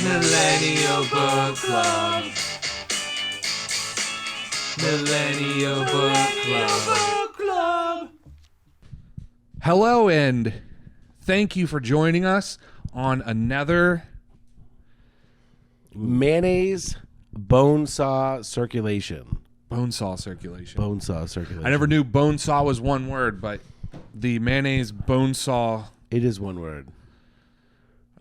Millennial Book Club. Millennial Book Club. Hello and thank you for joining us on another mayonnaise bonesaw circulation. Bonesaw circulation. Bonesaw circulation. I never knew bonesaw was one word, but the mayonnaise bonesaw. It is one word.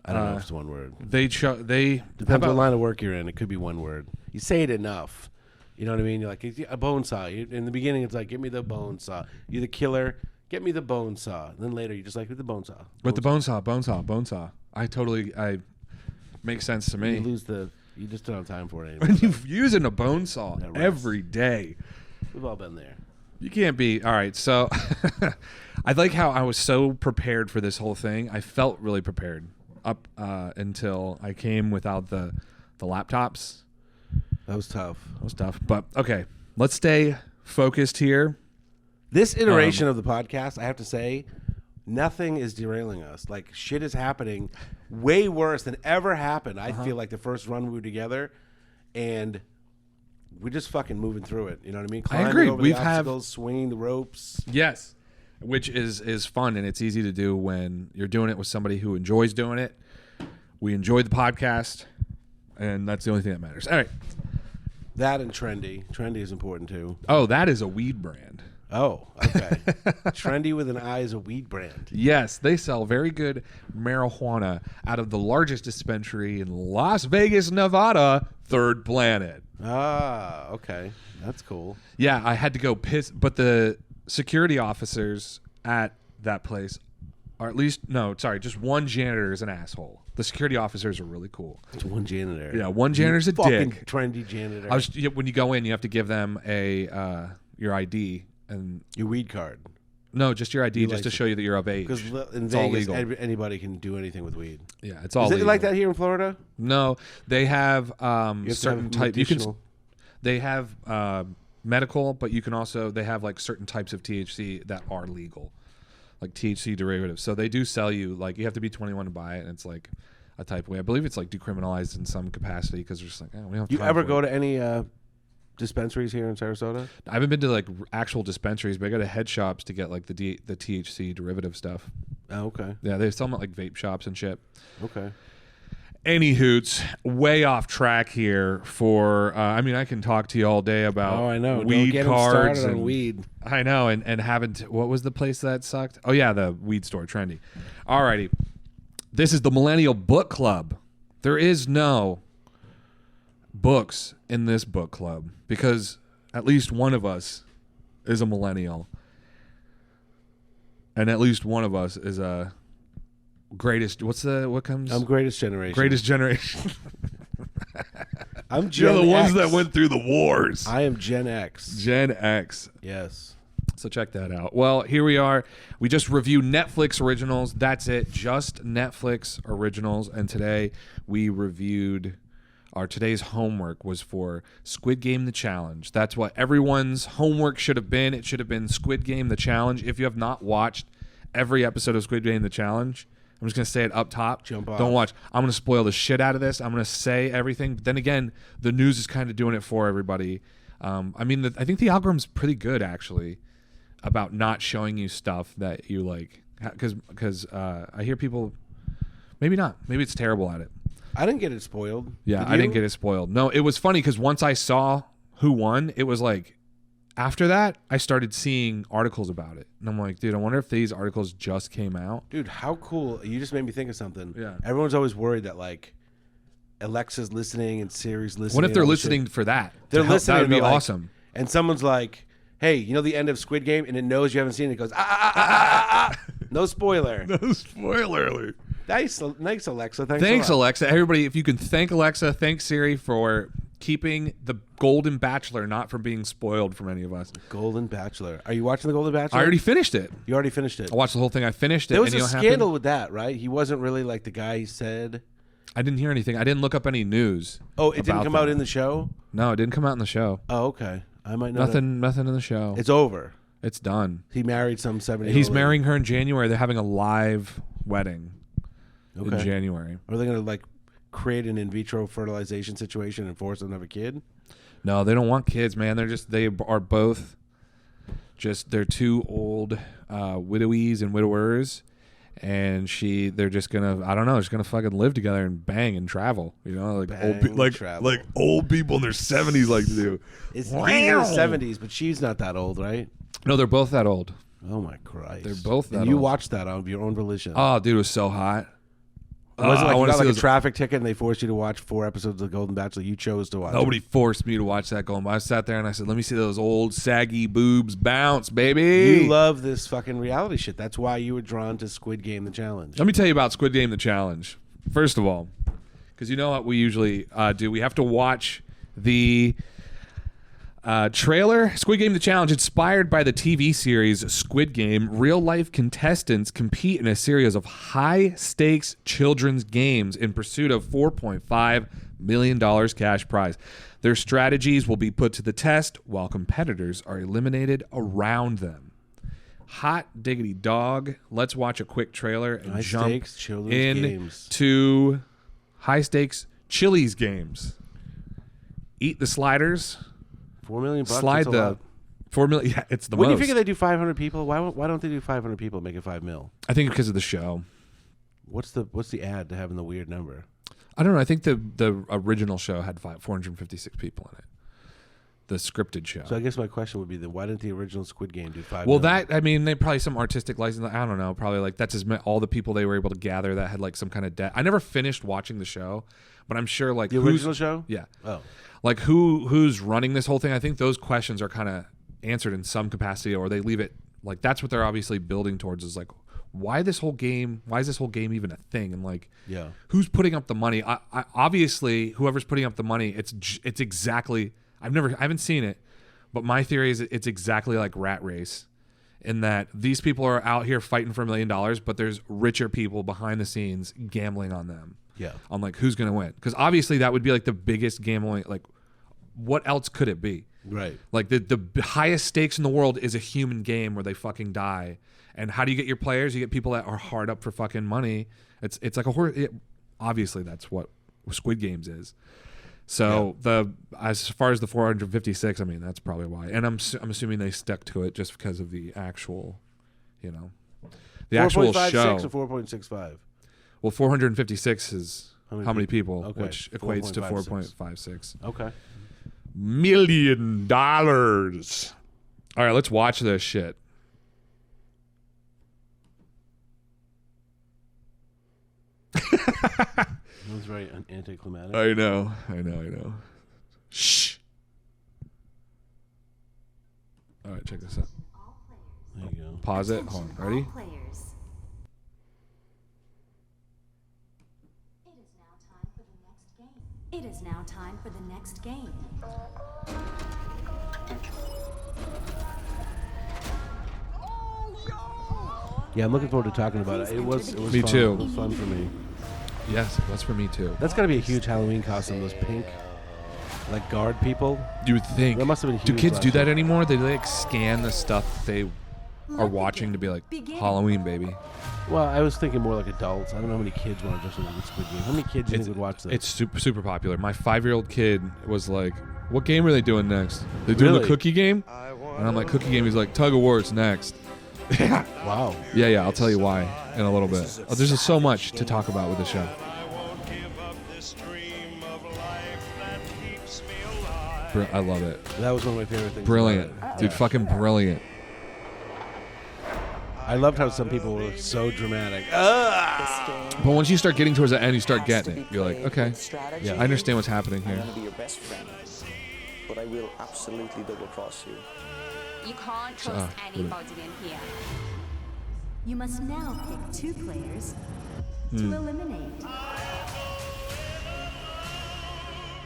I don't know if it's one word. They Depends what line of work you're in. It could be one word. You say it enough. You know what I mean? You're like, a bone saw. In the beginning, it's like, give me the bone saw. You're the killer. Get me the bone saw. And then later, you're just like, with the bone saw. With the bonesaw. I makes sense to me. You just don't have time for it anymore. When you're using a bone saw every day. We've all been there. You can't be. All right, so I like how I was so prepared for this whole thing. I felt really prepared up until I came without the laptops. That was tough. But, okay, let's stay focused here. This iteration of the podcast, I have to say, nothing is derailing us. Like, shit is happening way worse than ever happened. I feel like the first run we were together, and we're just fucking moving through it. You know what I mean? I agree. Over the obstacles, swinging the ropes. Yes, which is fun, and it's easy to do when you're doing it with somebody who enjoys doing it. We enjoyed the podcast, and that's the only thing that matters. All right. That and trendy. Trendy is important, too. Oh, that is a weed brand. Oh, okay. Trendy with an I is a weed brand. Yes, they sell very good marijuana out of the largest dispensary in Las Vegas, Nevada, Third Planet. Ah, okay. That's cool. Yeah, I had to go piss, but the security officers at that place are just one janitor is an asshole. The security officers are really cool. It's one janitor. Yeah, one janitor's a fucking dick. Trendy janitor. When you go in, you have to give them your ID and your weed card. No, just your ID, just to show you that you're of age. Because in it's Vegas, all legal. Anybody can do anything with weed. Yeah, it's all legal. Is it legal. like that here in Florida? No, they have certain type. They have medical, but you can also they have like certain types of THC that are legal, like THC derivatives. So they do sell you like you have to be 21 to buy it, and it's like a type of way. I believe it's like decriminalized in some capacity because they're just like, we don't. You ever go to any dispensaries here in Sarasota? I haven't been to like actual dispensaries, but I go to head shops to get like the THC derivative stuff. Oh, okay. Yeah, they sell them at like vape shops and shit. Okay. Any hoots, way off track here for, I can talk to you all day about weed Don't get cards. Started on weed. I know, and haven't, what was the place that sucked? Oh yeah, the weed store, Trendy. Alrighty. This is the Millennial Book Club. There is no books in this book club because at least one of us is a millennial. And at least one of us is a greatest. I'm greatest generation. Greatest generation. I'm Gen You're the ones X. that went through the wars. I am Gen X. Gen X. Yes. So check that out. Well, here we are. We just reviewed Netflix originals. That's it. Just Netflix originals. And today we reviewed today's homework was for Squid Game The Challenge. That's what everyone's homework should have been. It should have been Squid Game The Challenge. If you have not watched every episode of Squid Game The Challenge, I'm just going to say it up top. Jump off. Don't watch. I'm going to spoil the shit out of this. I'm going to say everything. But then again, the news is kind of doing it for everybody. I think the algorithm's pretty good, actually, about not showing you stuff that you like. Because I hear people, maybe not. Maybe it's terrible at it. I didn't get it spoiled. Yeah, I didn't get it spoiled. No, it was funny because once I saw who won, it was like, after that, I started seeing articles about it. And I'm like, dude, I wonder if these articles just came out. Dude, how cool. You just made me think of something. Yeah. Everyone's always worried that, like, Alexa's listening and Siri's listening. What if they're listening for that? They're listening. That would be like, awesome. And someo's like, hey, you know the end of Squid Game? And it knows you haven't seen it. It goes, No spoiler. No spoiler alert. Nice, Alexa. Thanks, Alexa. Everybody, if you can thank Alexa, thank Siri for keeping the Golden Bachelor not from being spoiled from any of us. Golden Bachelor. Are you watching the Golden Bachelor? I already finished it. You already finished it? I watched the whole thing. I finished it. There was a scandal with that, right? He wasn't really like the guy he said. I didn't hear anything. I didn't look up any news. Oh, it didn't come out in the show? No, it didn't come out in the show. Oh, okay. I might not. Nothing in the show. It's over. It's done. He married some 70. He's marrying her in January. They're having a live wedding in January. Are they gonna like create an in vitro fertilization situation and force them to have a kid? No, they don't want kids, man. They are both they're two old widowies and widowers, and they're just gonna, I don't know, just gonna fucking live together and bang and travel, you know, like like old people in their 70s like to do. He's in his 70s, but she's not that old, right? No, they're both that old. Oh my Christ! They're both that and you old. watched that on your own volition. Oh, dude, it was so hot. Was it like I you wanna got see like a those- traffic ticket and they forced you to watch 4 episodes of The Golden Bachelor? You chose to watch Nobody it. forced me to watch that going by. I sat there and I said, let me see those old saggy boobs bounce, baby. You love this fucking reality shit. That's why you were drawn to Squid Game: The Challenge. Let me tell you about Squid Game: The Challenge. First of all, because you know what we usually do, we have to watch the trailer. Squid Game: The Challenge, inspired by the TV series Squid Game, real-life contestants compete in a series of high-stakes children's games in pursuit of $4.5 million cash prize. Their strategies will be put to the test while competitors are eliminated around them. Hot diggity dog. Let's watch a quick trailer and jump High-stakes children's games. into high-stakes Chili's games. Eat the sliders. $4 million. Slide that's a the lot. 4 million. Yeah, it's the When do most. you figure they do 500 people? Why don't they do 500 people and make it 5 mil? I think because of the show. What's the ad to having the weird number? I don't know. I think the original show had 456 people in it. The scripted show. So I guess my question would be then why didn't the original Squid Game do 5 well, million? that, I mean, they probably some artistic license. I don't know. Probably like that's all the people they were able to gather that had like some kind of debt. I never finished watching the show, but I'm sure like The original show? Yeah. Oh. Like who's running this whole thing? I think those questions are kind of answered in some capacity, or they leave it like that's what they're obviously building towards is like why is this whole game even a thing? And like Yeah. who's putting up the money? I obviously whoever's putting up the money, it's exactly I haven't seen it, but my theory is it's exactly like Rat Race in that these people are out here fighting for $1 million, but there's richer people behind the scenes gambling on them. Yeah. On like who's gonna win, because obviously that would be like the biggest gambling. Like, what else could it be? Right. Like the highest stakes in the world is a human game where they fucking die. And how do you get your players? You get people that are hard up for fucking money. It's like a horror. Obviously, that's what Squid Games is. So as far as the 456, I mean that's probably why. And I'm assuming they stuck to it just because of the actual, you know, the actual show. 4.56 or 4.65? Well, 456 is how many people, Okay. which equates to 4.56. 4.56 Okay. million dollars. All right, let's watch this shit. That was very anticlimactic. I know. Shh. All right, check this out. There you go. Pause it. Hold on. Ready? It is now time for the next game. Yeah, I'm looking forward to talking about it. It was Me fun. too. It was fun for me. Yes, that's for me too. That's got to be a huge Halloween costume. Those pink, like guard people. You would think. That must have been Do huge kids last do that year. anymore? They like scan the stuff they are watching to be like Halloween, baby. Well, I was thinking more like adults. I don't know how many kids want to dress up as a Squid Game. How many kids do you think would watch this? It's super popular. My 5-year-old kid was like, "What game are they doing next? They doing the Really? cookie game?" And I'm like, "Cookie game." He's like, "Tug of war's next." Wow. Yeah. I'll tell you why in a little bit. There's just so much to talk about with the show. I love it. That was one of my favorite things. Brilliant, about it. dude. Yeah. Fucking brilliant. I loved how some people were so dramatic. But once you start getting towards the end, you start getting it. You're like, okay, Yeah. I understand what's happening I'm here. gonna be your best friend, but I will absolutely double cross you. You can't trust anybody in here. You must now pick 2 players to eliminate.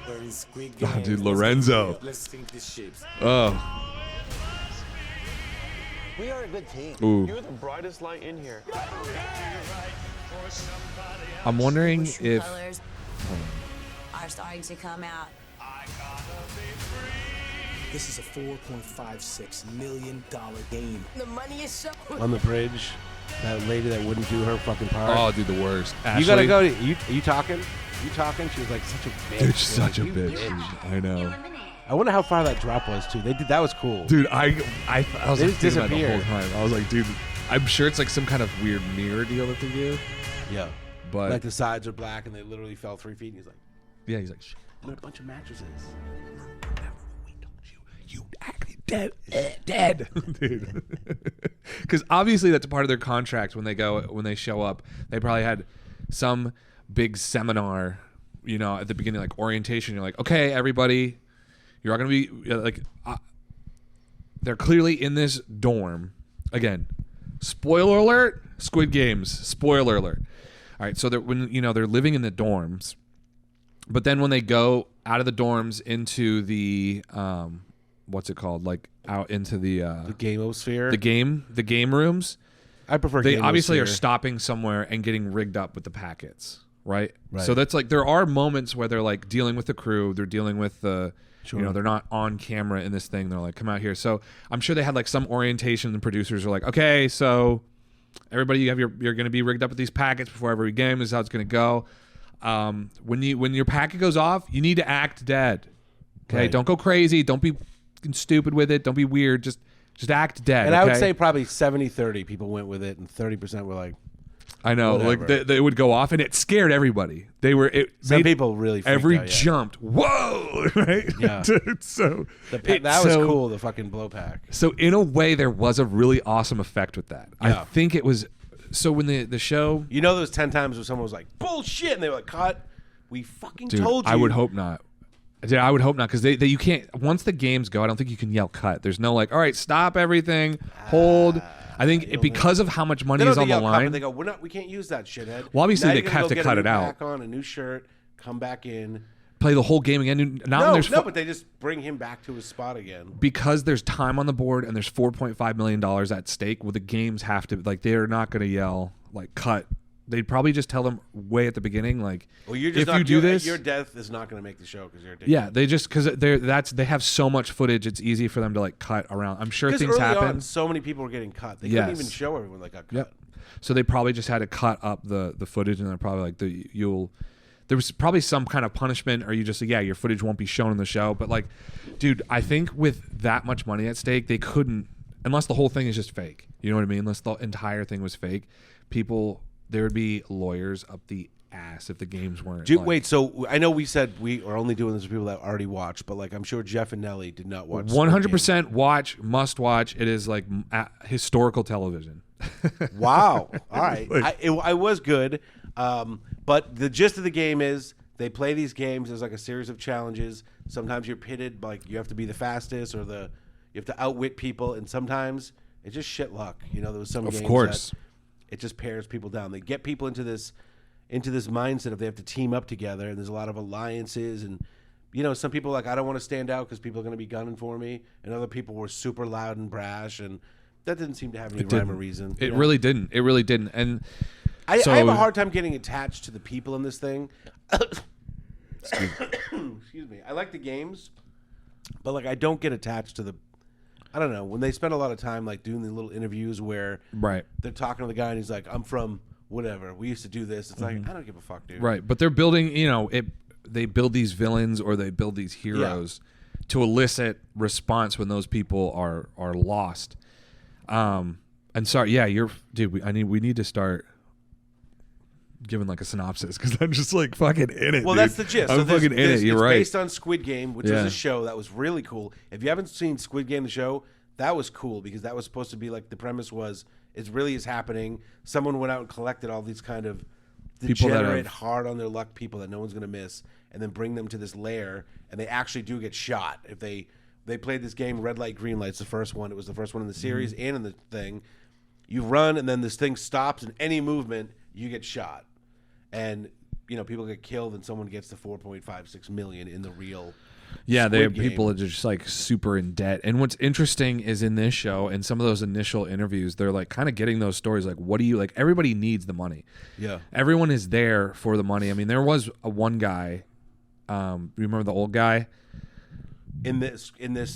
Oh, dude, Lorenzo. Let's think this shapes. Oh, We are a good team. ooh. You're the brightest light in here. I'm wondering if colors are starting to come out. This is a $4.56 million game. The money is so. On the bridge, that lady that wouldn't do her fucking part. oh, dude, the worst. you gotta Ashley? go. You talking? You talking? She was like such a bitch. Dude, she's such a You bitch. I know. I wonder how far that drop was too. They did that was cool. Dude, I was They like thinking about it the whole disappeared. time. I was like, dude, I'm sure it's like some kind of weird mirror deal that they do. Yeah. But Like the sides are black and they literally fell 3 feet. And he's like, yeah, he's like, shit. "What a bunch of mattresses." We told you acted dead, dude. Because obviously that's a part of their contract when they show up. They probably had some big seminar, you know, at the beginning, like orientation. You're like, okay, everybody, you're all gonna be like, they're clearly in this dorm again. Spoiler alert: Squid Games. Spoiler alert. All right, so they're they're living in the dorms, but then when they go out of the dorms into the what's it called? Like out into the gamosphere. the game rooms. I prefer. They obviously are gamosphere. stopping somewhere and getting rigged up with the packets, right? Right. So that's like there are moments where they're like dealing with the crew, they're dealing with the Sure. they're not on camera in this thing. They're like, come out here. So I'm sure they had like some orientation. The producers are like, okay, so everybody, you're going to be rigged up with these packets before every game. This is how it's going to go. When your packet goes off, you need to act dead. Okay, Right. don't go crazy. Don't be fucking stupid with it. Don't be weird. Just act dead. And I would okay? say probably 70-30 people went with it, and 30% were like, I know, whatever. like they would go off, and it scared everybody. They were some made people really freaked every out, yeah. jumped. Whoa, right? Yeah. Dude, so That was cool, the fucking blow pack. So in a way, there was a really awesome effect with that. Yeah. I think it was. So when the show, You know, there was 10 times where someone was like, bullshit, and they were like, cut. We fucking dude, told you. I would hope not. Dude, I would hope not, because you can't. Once the games go, I don't think you can yell cut. There's no like, all right, stop everything, hold. I think because of how much money They is don't on the think, "Yo, cut," line. but they go, we can't use that shithead. Well, obviously Now they you're gonna have go to get cut a it new out. pack on, a new shirt, come back in. Play the whole game again. Now No, there's but they just bring him back to his spot again. because there's time on the board and there's $4.5 million at stake. Well, the games have to, like, they're not going to yell like cut. They'd probably just tell them way at the beginning, like, Well, you're just if not, you do this, your death is not going to make the show because you're addicted. yeah, they just because they have so much footage, it's easy for them to like cut around. I'm sure Because things early happen. on, so many people were getting cut. They Yes. couldn't even show everyone that got cut. Yep. So they probably just had to cut up the footage, and they're probably like there was probably some kind of punishment, or you just your footage won't be shown in the show. But like, dude, I think with that much money at stake, they couldn't, unless the whole thing is just fake. You know what I mean? Unless the entire thing was fake, there would be lawyers up the ass if the games weren't. like- Wait, so I know we said we are only doing this for people that already watched, but like I'm sure Jeff and Nelly did not watch. Squid 100% must watch. It is like historical television. Game. Wow. All right. Like- I was good, but the gist of the game is they play these games. There's like a series of challenges. Sometimes you're pitted, like you have to be the fastest or you have to outwit people, and sometimes it's just shit luck. You know, there was some Of games course. that it just pairs people down. They get people into this mindset of they have to team up together, and there's a lot of alliances. And you know, some people are like, I don't want to stand out because people are going to be gunning for me, and other people were super loud and brash, and that didn't seem to have any rhyme or reason. It you know? really didn't. It really didn't. And I so, have a hard time getting attached to the people in this thing. Excuse me. I like the games, but like I don't get attached to the. I don't know, when they spend a lot of time like doing the little interviews where Right. they're talking to the guy and he's like, I'm from whatever. We used to do this. It's like, I don't give a fuck, dude. Right, but they're building. They build these villains or they build these heroes to elicit response when those people are lost. And sorry, we need to start giving like a synopsis because I'm just like fucking in it. Well, dude. that's the gist. I'm So fucking in it. You're it's right. based on Squid Game, which Yeah. was a show that was really cool. If you haven't seen Squid Game, the show, that was cool because that was supposed to be like the premise was it really is happening. Someone went out and collected all these kind of People that degenerate, have- hard on their luck people that no one's going to miss, and then bring them to this lair, and they actually do get shot if they played this game. Red light, green light's the first one. It was the first one in the series and in the thing. You run, and then this thing stops, and any movement you get shot. And you know, people get killed, and someone gets the 4.56 million in the real. Yeah, Squid people Game. are just like super in debt. And what's interesting is in this show and some of those initial interviews, they're like kind of getting those stories. Like, what do you like? Everybody needs the money. Yeah. Everyone is there for the money. I mean, there was one guy. You remember the old guy? In this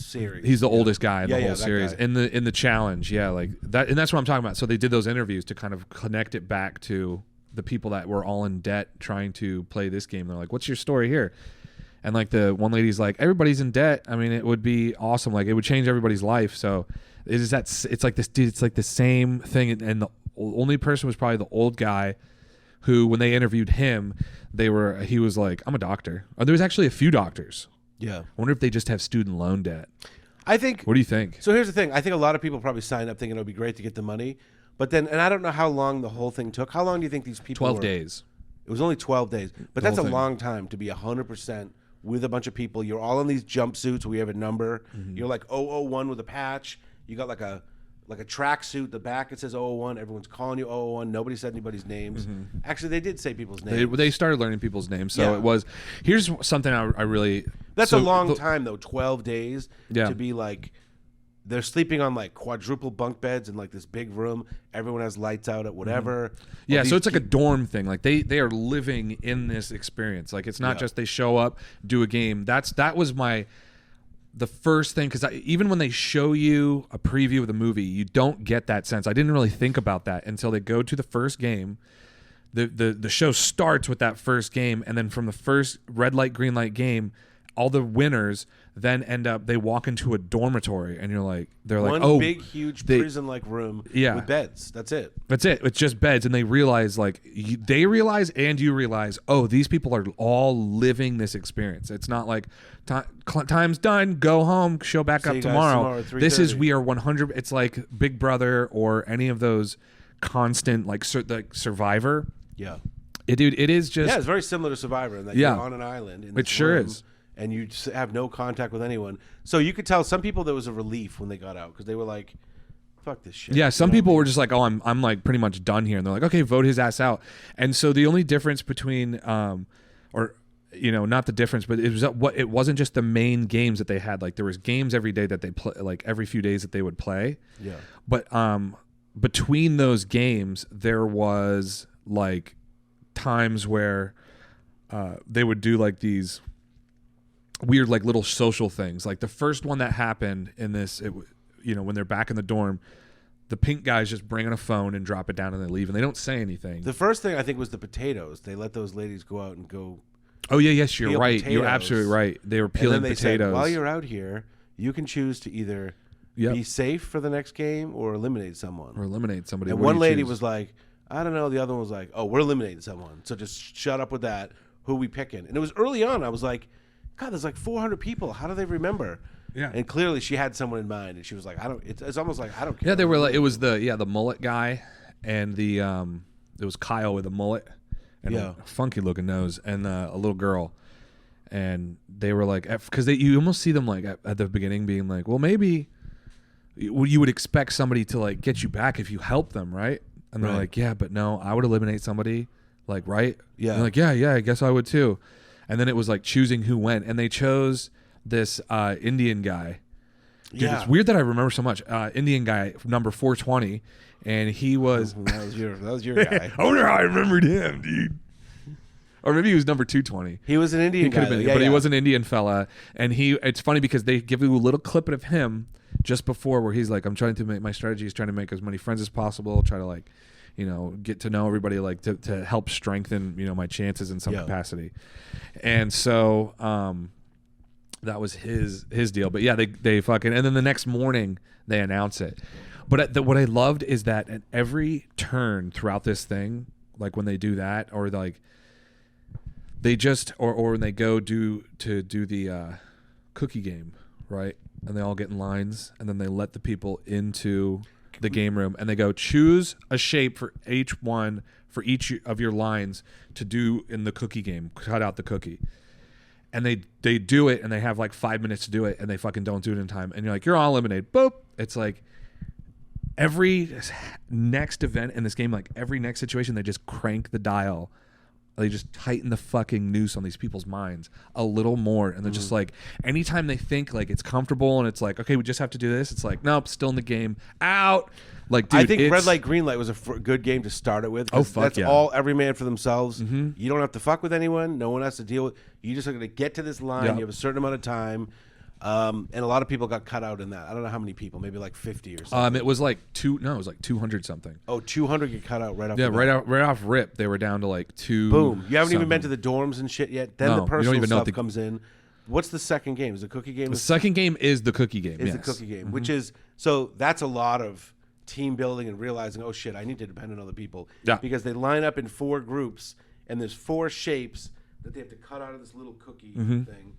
series, He's the oldest guy in the whole that series. guy. In the challenge, yeah, like that. And that's what I'm talking about. So they did those interviews to kind of connect it back to the people that were all in debt trying to play this game. They're like, "What's your story here?" And like the one lady's like, "Everybody's in debt. I mean, it would be awesome. Like it would change everybody's life." So it's like this dude. It's like the same thing. And the only person was probably the old guy who, when they interviewed him, he was like, "I'm a doctor." There was actually a few doctors. Yeah. I wonder if they just have student loan debt. I think. What do you think? So here's the thing. I think a lot of people probably signed up thinking it would be great to get the money. But then, and I don't know how long the whole thing took. How long do you think these people 12 were? days. It was only 12 days. But The that's a whole thing. long time to be 100% with a bunch of people. You're all in these jumpsuits where you have a number. Mm-hmm. You're like 001 with a patch. You got like a tracksuit. The back it says 001. Everyone's calling you 001. Nobody said anybody's names. Actually, they did say people's names. They started learning people's names. So Yeah. it was. Here's something I really. That's so a long the- time, though. 12 days Yeah. to be like, they're sleeping on like quadruple bunk beds in like this big room. Everyone has lights out at whatever. Yeah, All so these it's like a dorm thing. Like they are living in this experience. Like it's not Yeah. just they show up, do a game. That was the first thing, because even when they show you a preview of the movie, you don't get that sense. I didn't really think about that until they go to the first game. The show starts with that first game, and then from the first red light, green light game, all the winners then they walk into a dormitory, and they're like, one oh, big, huge they- prison-like room Yeah. with beds. That's it. That's it. It's just beds, and they realize, they realize, and you realize, oh, these people are all living this experience. It's not like time's done, go home, show back See up you guys tomorrow. tomorrow at This is 3:30. we are 100. It's like Big Brother or any of those constant like Survivor. Yeah. Dude, it is just. Yeah, it's very similar to Survivor in that Yeah. you're on an island. In It this sure room, is. And you just have no contact with anyone. So you could tell some people there was a relief when they got out because they were like, fuck this shit. Yeah, some You know people what I were just like, "Oh, I'm like pretty much done here," and they're like, "Okay, vote his ass out." And so the only difference between, or not the difference, but it wasn't just the main games that they had. Like there was games every day that they play, like every few days that they would play. mean? Yeah. But between those games, there was like times where they would do like these weird like little social things. Like the first one that happened in this, when they're back in the dorm, the pink guys just bring in a phone and drop it down and they leave, and they don't say anything. The first thing I think was the potatoes. They let those ladies go out and go. Oh yeah, yes, you're peel right. You're potatoes. absolutely right. They were And peeling then they potatoes. said, while you're out here, you can choose to either Yep. be safe for the next game or eliminate someone. or eliminate somebody. And What do one you lady choose? was like, I don't know. The other one was like, oh, we're eliminating someone. So just shut up with that. Who are we picking? And it was early on. I was like, God, there's like 400 people. How do they remember? Yeah. And clearly she had someone in mind. And she was like, I don't, it's almost like, I don't care. Yeah, they were like, it was the mullet guy, and it was Kyle with a mullet and Yeah. a funky looking nose, and a little girl, and they were like, because you almost see them like at the beginning being like, well, maybe you would expect somebody to like get you back if you help them, right? And they're Right. like, yeah, but no, I would eliminate somebody, like, right? Yeah. And they're like, yeah, I guess I would too. And then it was like choosing who went, and they chose this Indian guy. Dude, Yeah. it's weird that I remember so much. Indian guy, number 420, and he was. that was your guy. I wonder how I remembered him, dude. Or maybe he was number 220. He was an Indian He guy. could have been, though. but Yeah, he yeah. was an Indian fella, and it's funny because they give you a little clip of him just before where he's like, "I'm trying to make my strategy is trying to make as many friends as possible, try to like, get to know everybody, like to help strengthen my chances in some Yeah. capacity," and so that was his deal. But yeah, they fucking, and then the next morning they announce it. But what I loved is that at every turn throughout this thing, like when they do that, or like they just or when they go do the cookie game, right? And they all get in lines, and then they let the people into the game room, and they go choose a shape for each of your lines to do in the cookie game. Cut out the cookie. And they do it, and they have like 5 minutes to do it, and they fucking don't do it in time. And you're like, you're all eliminated. Boop. It's like every next event in this game, like every next situation, they just crank the dial. They just tighten the fucking noose on these people's minds a little more. And they're just like, anytime they think like it's comfortable and it's like, okay, we just have to do this. It's like, nope, still in the game. Out. Like, dude, I think it's- red light, green light was a good game to start it with. 'cause Oh, fuck that's yeah. all every man for themselves. You don't have to fuck with anyone. No one has to deal with. You just are going to get to this line. Yep. You have a certain amount of time. And a lot of people got cut out in that. I don't know how many people, maybe like 50 or something. It was like 200 something. Oh, 200 get cut out right off. Yeah, the bat. right off rip, they were down to like 2. Boom. You haven't even something. been to the dorms and shit yet. Then No, the you don't personal even know stuff the- comes in. What's the second game? Is the cookie game? The second game is the cookie game. Is yes. the cookie game, which is so that's a lot of team building and realizing, oh shit, I need to depend on other people. Yeah. Because they line up in 4 groups and there's 4 shapes that they have to cut out of this little cookie thing.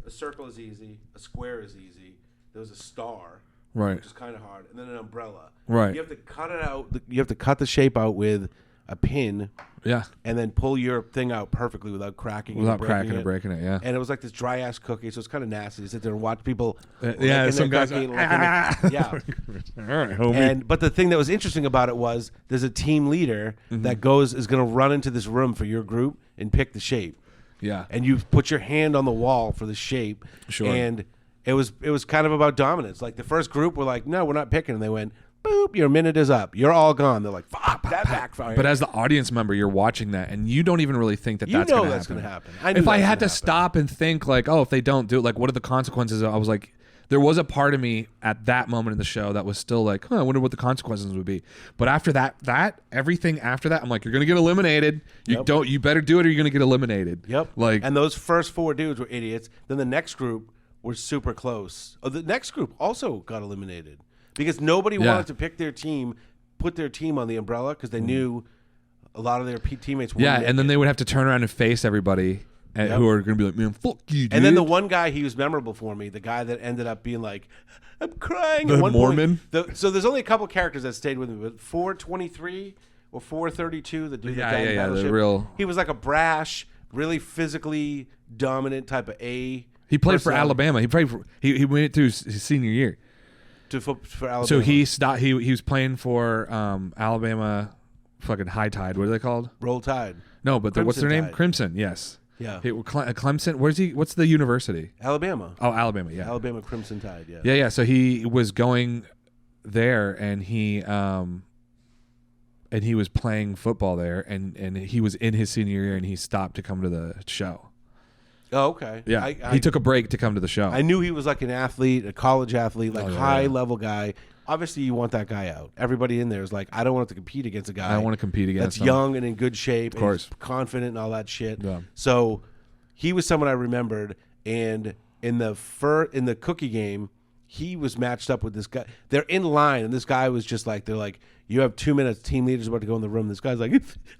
A circle is easy, a square is easy. There's a star, Right. which is kind of hard, and then an umbrella. Right. You have to cut it out. You have to cut the shape out with a pin, Yeah. and then pull your thing out perfectly without cracking. Without and cracking or breaking it, yeah. And it was like this dry ass cookie, so it's kind of nasty. You sit there and watch people. Yeah, licking some their guys. cookie, yeah. All right, homie. And but the thing that was interesting about it was there's a team leader that is going to run into this room for your group and pick the shape. yeah. And you put your hand on the wall for the shape. Sure. And it was kind of about dominance. Like the first group were like, no, we're not picking, and they went, boop, your minute is up. You're all gone. They're like, fuck, that backfired. But as the audience member, you're watching that, and you don't even really think that You that's know going to that's happen. gonna happen. I knew If that I was had to gonna happen. stop and think, like, oh, if they don't do it, like, what are the consequences? I was like, there was a part of me at that moment in the show that was still like, I wonder what the consequences would be. But after that, everything after that, I'm like, you're going to get eliminated. You better do it, or you're going to get eliminated. Yep. Like, and those first 4 dudes were idiots. Then the next group were super close. Oh, the next group also got eliminated because nobody wanted to pick their team, put their team on the umbrella because they knew a lot of their teammates were. yeah, and then they would have to turn around and face everybody who are going to be like, man, fuck you, dude. And then the one guy, he was memorable for me. The guy that ended up being like, I'm crying. The At one Mormon? Point, so there's only a couple characters that stayed with me, but 423 or 432, the dude that died in the Battleship, real. he was like a brash, really physically dominant type of A. He played for personality. Alabama. He played for. He went through his senior year. For Alabama. So he stopped. He was playing for Alabama, fucking High Tide. What are they called? Roll Tide. No, but what's their Crimson name? Tide. Crimson. Yes. Yeah. Clemson. Where's he? What's the university? Alabama. Oh, Alabama. Yeah. Alabama Crimson Tide. Yeah. Yeah. So he was going there, and he was playing football there, and he was in his senior year, and he stopped to come to the show. Oh, okay. Yeah. He took a break to come to the show. I knew he was like an athlete, a college athlete, like Oh, yeah, high yeah. level guy. Obviously, you want that guy out. Everybody in there is like, I don't want to compete against a guy. I don't want to compete against that's him. young and in good shape, of course. and confident and all that shit. Yeah. So he was someone I remembered, and in the cookie game, he was matched up with this guy. They're in line, and this guy was just like, they're like, you have 2 minutes. Team leader's about to go in the room. This guy's like,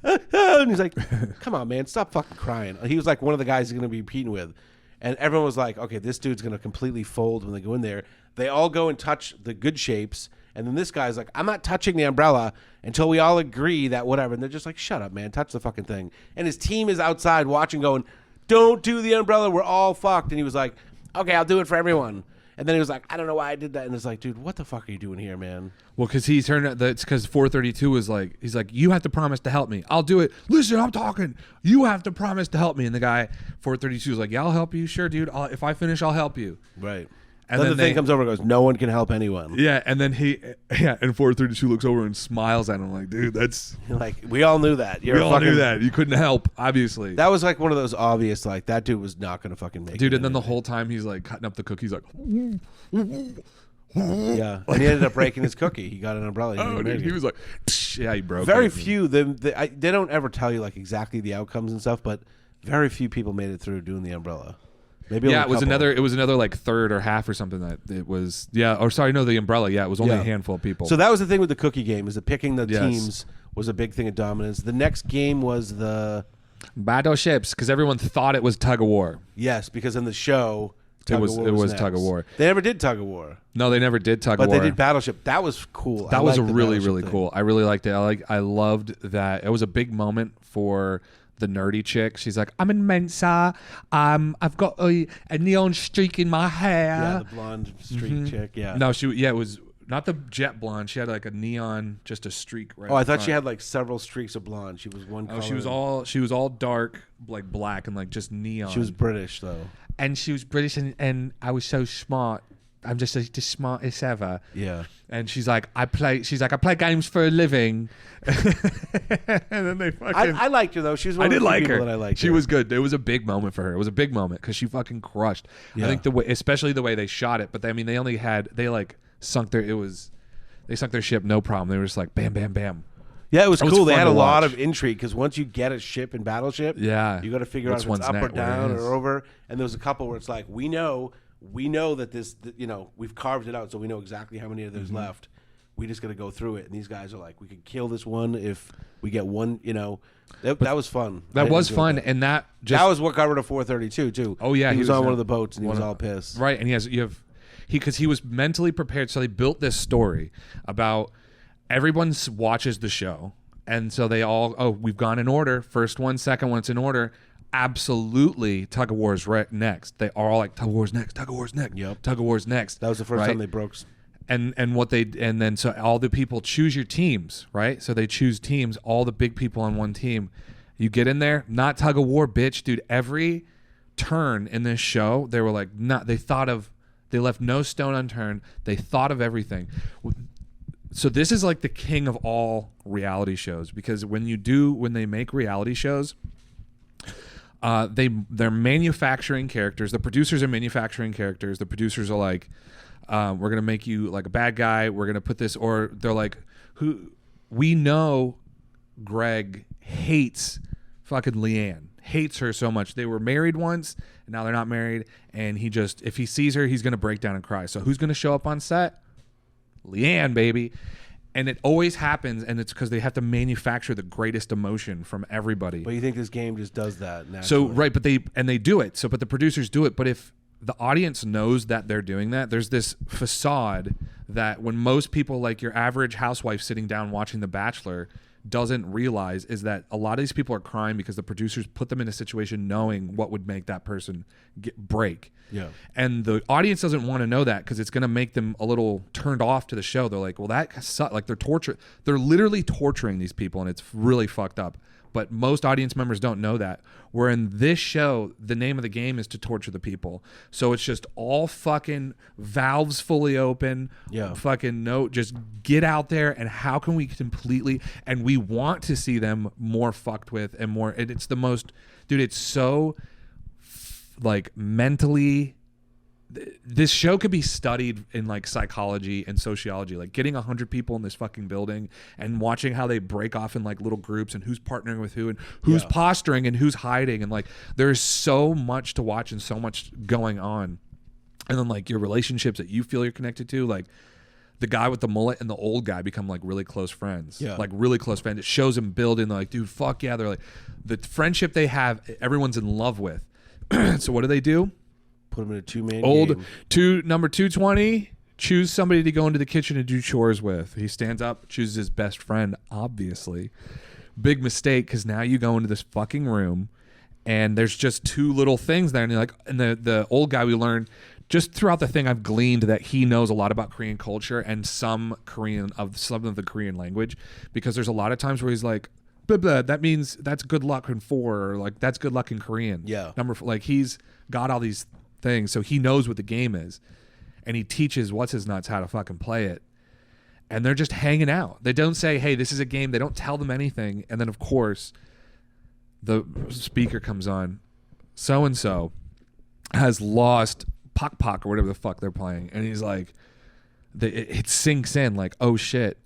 and he's like, come on, man, stop fucking crying. He was like one of the guys he's going to be competing with. And everyone was like, okay, this dude's going to completely fold when they go in there. They all go and touch the good shapes. And then this guy's like, I'm not touching the umbrella until we all agree that whatever. And they're just like, shut up, man. Touch the fucking thing. And his team is outside watching going, don't do the umbrella. We're all fucked. And he was like, okay, I'll do it for everyone. And then he was like, I don't know why I did that. And it's like, dude, what the fuck are you doing here, man? Well, because he turned out that's because 432 was like, he's like, you have to promise to help me. I'll do it. Listen, I'm talking. You have to promise to help me. And the guy 432 was like, yeah, I'll help you. Sure, dude. If I finish, I'll help you. Right. And then then the thing comes over and goes, no one can help anyone. Yeah, and then and 432 looks over and smiles at him like, dude, that's Like, we all knew that. we all knew that. You couldn't help, obviously. That was like one of those obvious, like, that dude was not going to fucking make it. Dude, and then the whole time he's like cutting up the cookies like Yeah, and he ended up breaking his cookie. He got an umbrella. He oh, didn't dude, make he it. was like yeah, he broke Very it. few. They don't ever tell you like exactly the outcomes and stuff, but very few people made it through doing the umbrella. Maybe Yeah, only a couple. it was another like third or half or something that it was the umbrella. Yeah, it was only a handful of people. So that was the thing with the cookie game, is that picking the Yes. teams was a big thing of dominance. The next game was the battleships, because everyone thought it was tug of war. yes, because in the show It was next. tug of war. They never did tug of war, No, they never did tug but of war. they did Battleship. That was cool. That I was a liked the really, Battleship really thing. cool. I really liked it. I loved that. It was a big moment for the nerdy chick. She's like, I'm in Mensa. I've got a neon streak in my hair. Yeah, the blonde streak chick. Yeah. No, it was not the jet blonde. She had like a neon, just a streak right. Oh, I up thought front. she had like several streaks of blonde. She was one color. Oh, she was all dark, like black and like just neon. She was British though. and she was British, and I was so smart. just the smartest ever. Yeah. And she's like, I play games for a living. And then they fucking. I liked her though. She was one I of did the like people her. that I liked. She was good. It was a big moment for her. It was a big moment because she fucking crushed. Yeah. I think the way, especially the way they shot it. But they sunk their ship no problem. They were just like bam, bam, bam. Yeah, it was That was cool. They fun had to a lot watch. of intrigue because once you get a ship in Battleship, Yeah. you got to figure out Which if it's one's up or net, where it down is. or over. And there was a couple where it's like we know that this, we've carved it out, so we know exactly how many of there's left. We just got to go through it. And these guys are like, we could kill this one if we get one. That was fun. That I was enjoyed fun, that. and that just That was what got rid of 432 too. Oh, yeah, he was on in one of the boats and he one was of- all pissed. right. And because he was mentally prepared. So they built this story about everyone watches the show, and so they all we've gone in order. First one, second one, it's in order. Absolutely, tug of war's next. They are all like tug of war's next, tug of war's next, Yep. tug of war's next. That was the first right? time they broke. And then so all the people choose your teams, right? So they choose teams, all the big people on one team. You get in there, not tug of war, bitch, dude. Every turn in this show, they were like, they left no stone unturned. They thought of everything. So this is like the king of all reality shows because when they make reality shows, they're manufacturing characters. The producers are manufacturing characters. The producers are like, we're gonna make you like a bad guy. We're gonna put this, or they're like, we know Greg hates fucking Leanne, hates her so much. They were married once, and now they're not married. And if he sees her, he's gonna break down and cry. So who's gonna show up on set? Leanne, baby. And it always happens, and it's because they have to manufacture the greatest emotion from everybody. But you think this game just does that naturally? So right, but they do it. So but the producers do it. But if the audience knows that they're doing that, there's this facade that when most people, like your average housewife sitting down watching The Bachelor, doesn't realize is that a lot of these people are crying because the producers put them in a situation knowing what would make that person break. Yeah. And the audience doesn't want to know that because it's going to make them a little turned off to the show. They're like, well, that sucks. Like they're literally torturing these people, and it's really fucked up. But most audience members don't know that. Where in this show, the name of the game is to torture the people. So it's just all fucking valves fully open. Yeah. Fucking just get out there, and how can we completely, and we want to see them more fucked with and more, and it's the most, dude, it's so like mentally, this show could be studied in like psychology and sociology, like getting 100 people in this fucking building and watching how they break off in like little groups and who's partnering with who and who's posturing and who's hiding, and like there's so much to watch and so much going on. And then like your relationships that you feel you're connected to, like the guy with the mullet and the old guy become like really close friends. Yeah. Like really close friends. It shows them building, like, dude, fuck yeah. They're like, the friendship they have, everyone's in love with. So what do? Put them in a two-man game. Number 220, choose somebody to go into the kitchen and do chores with. He stands up, chooses his best friend, obviously. Big mistake, because now you go into this fucking room and there's just two little things there. And you're like, and the old guy, we learned just throughout the thing, I've gleaned that he knows a lot about Korean culture and some of the Korean language, because there's a lot of times where he's like, blah, blah, that means that's good luck in 4, or like that's good luck in Korean. Yeah. Like he's got all these things, so he knows what the game is, and he teaches what's his nuts how to fucking play it. And they're just hanging out. They don't say, hey, this is a game. They don't tell them anything. And then of course the speaker comes on, so and so has lost Pak or whatever the fuck they're playing, and he's like, it sinks in like, oh shit,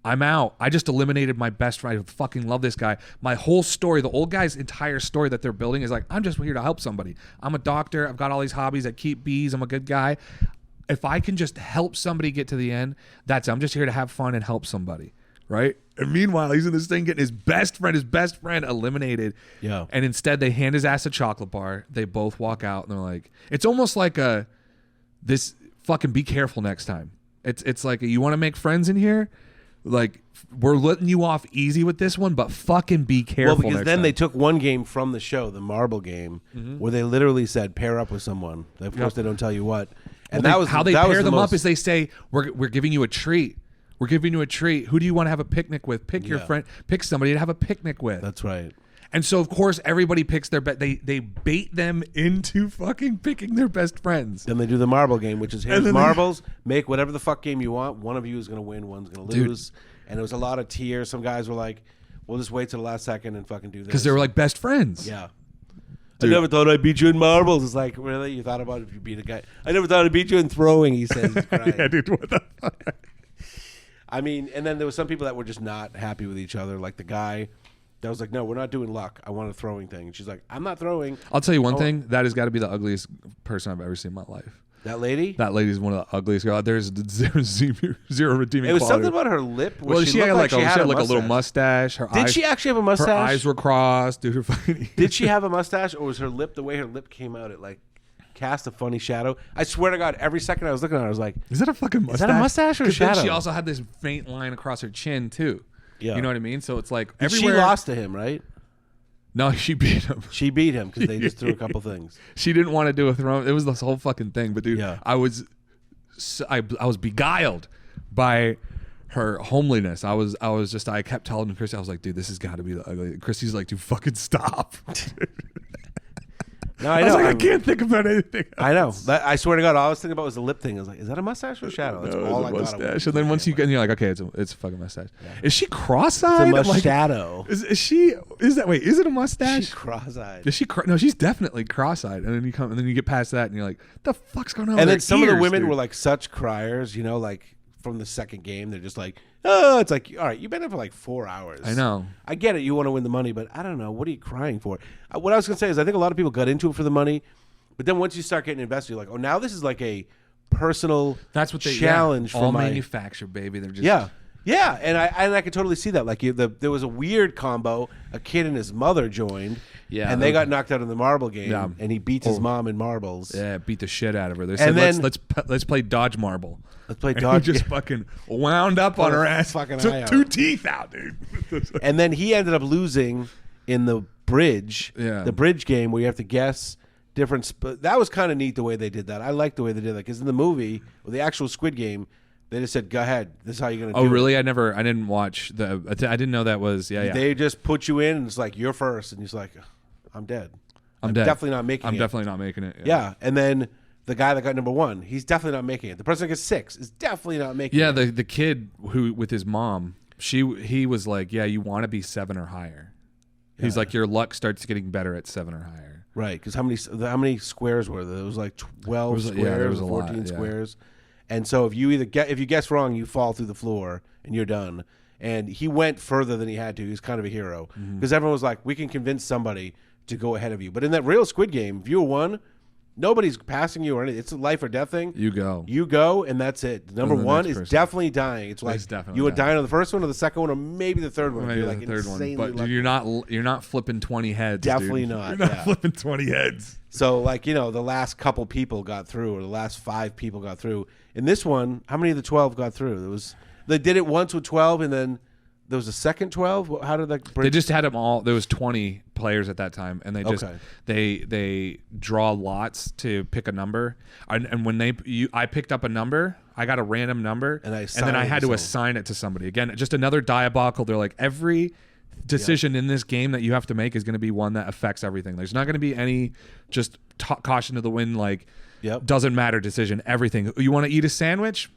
I'm out. I just eliminated my best friend. I fucking love this guy. My whole story, the old guy's entire story that they're building is like, I'm just here to help somebody. I'm a doctor. I've got all these hobbies. I keep bees. I'm a good guy. If I can just help somebody get to the end, I'm just here to have fun and help somebody, right? And meanwhile, he's in this thing getting his best friend eliminated. Yeah. And instead, they hand his ass a chocolate bar. They both walk out, and they're like, it's almost like this fucking be careful next time. It's like, you want to make friends in here? Like, we're letting you off easy with this one, but fucking be careful. Well, because next then time. they took one game from the show, the marble game, where they literally said pair up with someone. Of course, they don't tell you what. And Well, that was how they that was pair the them up most- is they say, we're giving you a treat. We're giving you a treat. Who do you want to have a picnic with? Pick your friend. Pick somebody to have a picnic with. That's right. And so of course everybody picks their they bait them into fucking picking their best friends. Then they do the marble game, which is here's then marbles. Make whatever the fuck game you want. One of you is going to win. One's going to lose. And there was a lot of tears. Some guys were like, "We'll just wait till the last second and fucking do this." Because they were like best friends. "Yeah, Dude. I never thought I'd beat you in marbles." It's like, really? You thought about if you beat a guy? I never thought I'd beat you in throwing. He says, he's crying. Yeah, dude. What the fuck? I mean, and then there was some people that were just not happy with each other. Like the guy that was like, "No, we're not doing luck. I want a throwing thing." And she's like, "I'm not throwing." I'll tell you one thing. That has got to be the ugliest person I've ever seen in my life. That lady? That lady's one of the ugliest girls. There's zero redeeming It was quality. something about her lip. Where Well, she had like, she had a little mustache. Her Did eyes, she actually have a mustache? Her eyes were crossed. Dude, her fucking Did she have a mustache, or was her lip the way her lip came out? It like cast a funny shadow. I swear to God, every second I was looking at her, I was like, Is that a fucking mustache? Is that a mustache or a 'Cause then shadow? she also had this faint line across her chin too. Yeah. You know what I mean? So it's like She everywhere. lost to him, right? No, she beat him. She beat him because they just threw a couple things. She didn't want to do a throw. It was this whole fucking thing. But dude, Yeah. I was beguiled by her homeliness. I kept telling Chrissy, I was like, dude, this has got to be the ugly. Chrissy's like, dude, fucking stop. No, I I was know. like, I can't think about anything else. I know. I swear to God, all I was thinking about was the lip thing. I was like, is that a mustache or a shadow? That's No, all it I was a thought. mustache. And then once you get, and you're like, okay, it's a fucking mustache. Yeah. Is she cross-eyed? It's a I'm like, shadow. is that? Wait, is it a mustache? She's cross-eyed. Is she? No, she's definitely cross-eyed. And then you come, and then you get past that, and you're like, the fuck's going on? And with then her some of the ears, women dude? were like such criers, you know, like from the second game. They're just like, oh, it's like, all right, you've been there for like 4 hours. I know. I get it. You want to win the money, but I don't know. What are you crying for? What I was going to say is I think a lot of people got into it for the money, but then once you start getting invested, you're like, oh, now this is like a personal That's what they challenge all for my manufactured, baby. They're just Yeah, and I could totally see that. Like there was a weird combo. A kid and his mother joined, and they got knocked out in the marble game, and he beats his mom in marbles. Yeah, beat the shit out of her. They said, then- let's play dodge marble. Let's play And dodge. he just fucking wound up on her ass. fucking eye Took out. 2 teeth out, dude. And then he ended up losing in the bridge, Yeah. the bridge game where you have to guess different. That was kind of neat the way they did that. I like the way they did that because in the movie, or the actual Squid Game, they just said, "Go ahead, this is how you're gonna do Oh, it." really? I didn't watch the. I didn't know that was. Yeah. They just put you in, and it's like you're first, and he's like, "I'm dead. I'm dead. Definitely not making it." I'm definitely not making it. Yeah, and then the guy that got number 1, he's definitely not making it. The person that gets 6 is definitely not making Yeah, it. the kid who with his mom, he was like, yeah, you want to be 7 or higher. He's like, your luck starts getting better at 7 or higher. Right, because how many squares were there? It was like 12 squares, there was a 14 lot, yeah. squares. And so if you guess wrong, you fall through the floor and you're done. And he went further than he had to. He was kind of a hero because everyone was like, we can convince somebody to go ahead of you. But in that real Squid Game, if you won, nobody's passing you or anything. It's a life or death thing. You go. You go, and that's it. Number the 1 next is person. definitely dying. It's like It's definitely you would dying. die on the first one or the second one or maybe the third one. if Maybe you're the like third one, insanely but lucky. you're not flipping 20 heads. Definitely dude. not, You're not yeah. flipping 20 heads. So, like, you know, the last couple people got through, or the last 5 people got through. In this one, how many of the 12 got through? They did it once with 12, and then there was a second 12. How did that? They just had them all. There was 20 players at that time, and they just Okay. they draw lots to pick a number. And when I picked up a number, I got a random number, And I then assigned I it had to to someone. assign it to somebody. Again, just another diabolical. They're like, every decision in this game that you have to make is going to be one that affects everything. There's not going to be any just caution to the wind, like Yep. doesn't matter decision. Everything. You want to eat a sandwich?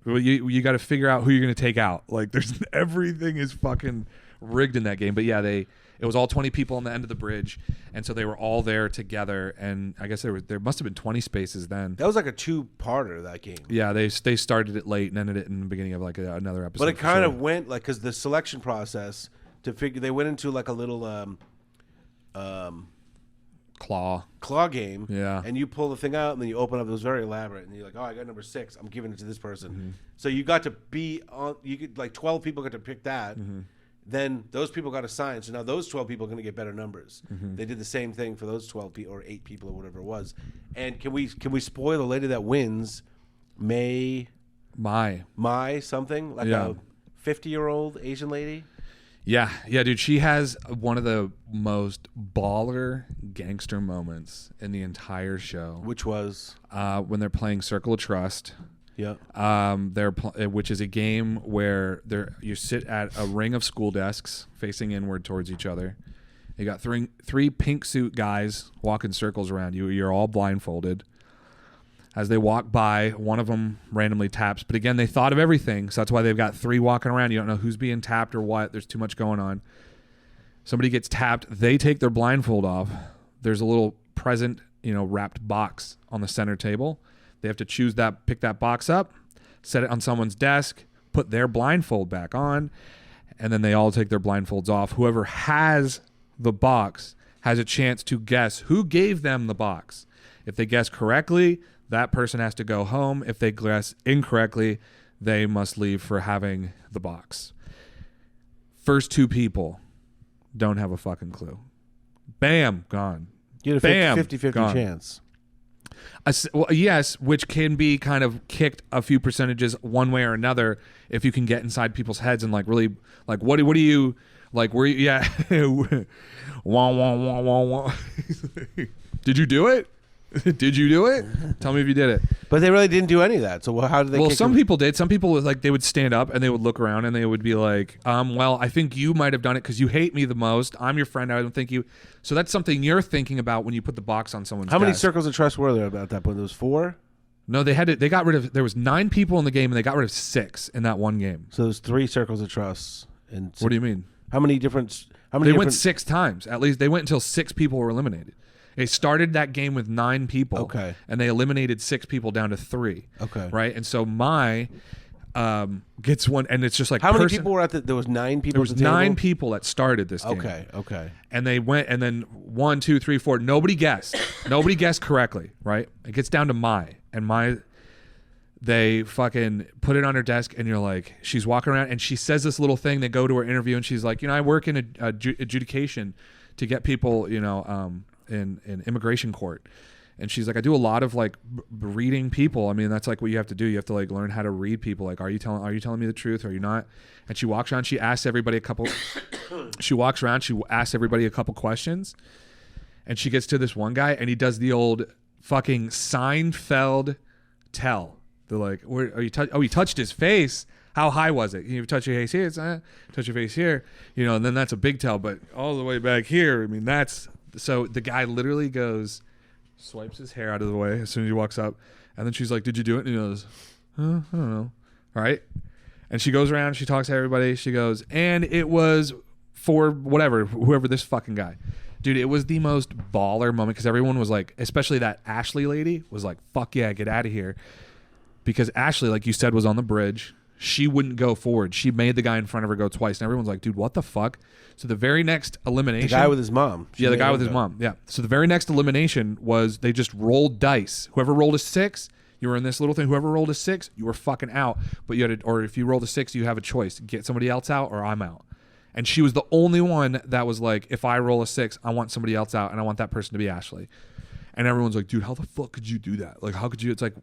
Well, you got to figure out who you're going to take out. Like, there's everything is fucking rigged in that game. But yeah, it was all 20 people on the end of the bridge, and so they were all there together. And I guess there must have been 20 spaces then. That was like a 2-parter, that game. Yeah, they started it late and ended it in the beginning of like another episode. But it for kind sure. of went like, because the selection process to figure, they went into like a little claw game. Yeah. And you pull the thing out and then you open up. It was very elaborate. And you're like, oh, I got number 6. I'm giving it to this person. Mm-hmm. So you got to be on, you could, like 12 people got to pick that. Mm-hmm. Then those people got assigned. So now those 12 people are going to get better numbers. Mm-hmm. They did the same thing for those 12 people or 8 people or whatever it was. And can we spoil the lady that wins? Mai something? Like Yeah. a 50-year-old Asian lady? Yeah, dude. She has one of the most baller gangster moments in the entire show. Which was? When they're playing Circle of Trust. Yeah. Which is a game where you sit at a ring of school desks facing inward towards each other, You got three pink suit guys walking circles around you. You're all blindfolded. As they walk by, one of them randomly taps. But again, they thought of everything, so that's why they've got 3 walking around. You don't know who's being tapped or what. There's too much going on. Somebody gets tapped. They take their blindfold off. There's a little present, wrapped box on the center table. They have to pick that box up, set it on someone's desk, put their blindfold back on, and then they all take their blindfolds off. Whoever has the box has a chance to guess who gave them the box. If they guess correctly, that person has to go home. If they guess incorrectly, they must leave for having the box. First 2 people don't have a fucking clue. Bam, gone. You had a 50-50 gone. chance. Well, yes, which can be kind of kicked a few percentages one way or another if you can get inside people's heads and really what do you like? Were you wah wah wah wah wah? Did you do it? Did you do it? Tell me if you did it. But they really didn't do any of that. So how did they? Well, some people did. Some people they would stand up and they would look around and they would be like, well, I think you might have done it because you hate me the most. I'm your friend. I don't think you. So that's something you're thinking about when you put the box on someone's How many desk. circles of trust were there at that point? There was 4? No, they got rid of. There was 9 people in the game and they got rid of 6 in that one game. So there's 3 circles of trust. And What do you mean? How many different? They went 6 times. At least they went until 6 people were eliminated. They started that game with 9 people. Okay. And they eliminated 6 people down to 3. Okay. Right? And so my gets one, and it's just like how many people were at there was 9 people. There was at the table? 9 people that started this game. Okay. And they went, and then 1, 2, 3, 4. Nobody guessed. Nobody guessed correctly. Right? It gets down to they fucking put it on her desk, and you're like, she's walking around, and she says this little thing. They go to her interview, and she's like, I work in adjudication to get people, in immigration court. And she's like, I do a lot of reading people. I mean, that's what you have to do. You have to learn how to read people. Are you telling me the truth? Are you not? And she walks around. She asks everybody a couple. She walks around. She asks everybody a couple questions, and she gets to this one guy, and he does the old fucking Seinfeld tell. They're like, where are you? He touched his face. How high was it? You touch your face here. It's, touch your face here. And then that's a big tell. But all the way back here, I mean, that's. So the guy literally goes, swipes his hair out of the way as soon as he walks up. And then she's like, did you do it? And he goes, I don't know. All right. And she goes around. She talks to everybody. She goes, and it was for whoever this fucking guy. Dude, it was the most baller moment because everyone was like, especially that Ashley lady was like, fuck yeah, get out of here. Because Ashley, like you said, was on the bridge. She wouldn't go forward. She made the guy in front of her go twice. And everyone's like, dude, what the fuck? So the very next elimination. The guy with his mom. The guy with his mom. Yeah. So the very next elimination was they just rolled dice. Whoever rolled a 6, you were in this little thing. Whoever rolled a 6, you were fucking out. But you had or if you rolled a 6, you have a choice. Get somebody else out or I'm out. And she was the only one that was like, if I roll a 6, I want somebody else out and I want that person to be Ashley. And everyone's like, dude, how the fuck could you do that? Like, how could you? It's like,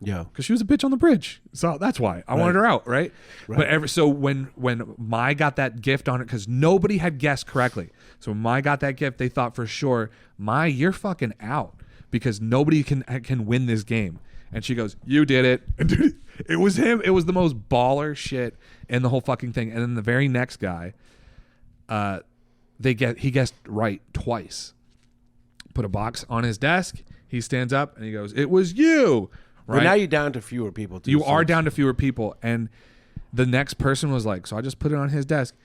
yeah, because she was a bitch on the bridge, so that's why I wanted her out, right? But so when Mai got that gift on it, because nobody had guessed correctly, so when Mai got that gift, they thought for sure, Mai, you're fucking out because nobody can win this game. And she goes, you did it. And dude, it was him. It was the most baller shit in the whole fucking thing. And then the very next guy, he guessed right twice. Put a box on his desk. He stands up and he goes, it was you. Right? But now you're down to fewer people. You are down to fewer people. And the next person was like, so I just put it on his desk.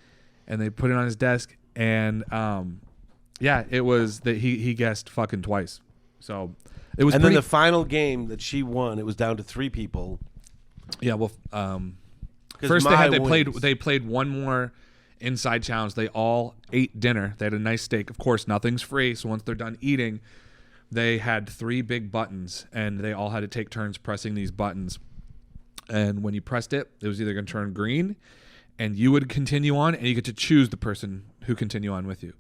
And they put it on his desk. And it was that he guessed fucking twice. So it was. And then the final game that she won, it was down to 3 people. Yeah, well, first they played one more inside challenge. They all ate dinner. They had a nice steak. Of course, nothing's free. So once they're done eating, they had 3 big buttons, and they all had to take turns pressing these buttons. And when you pressed it, it was either going to turn green, and you would continue on, and you get to choose the person who continue on with you.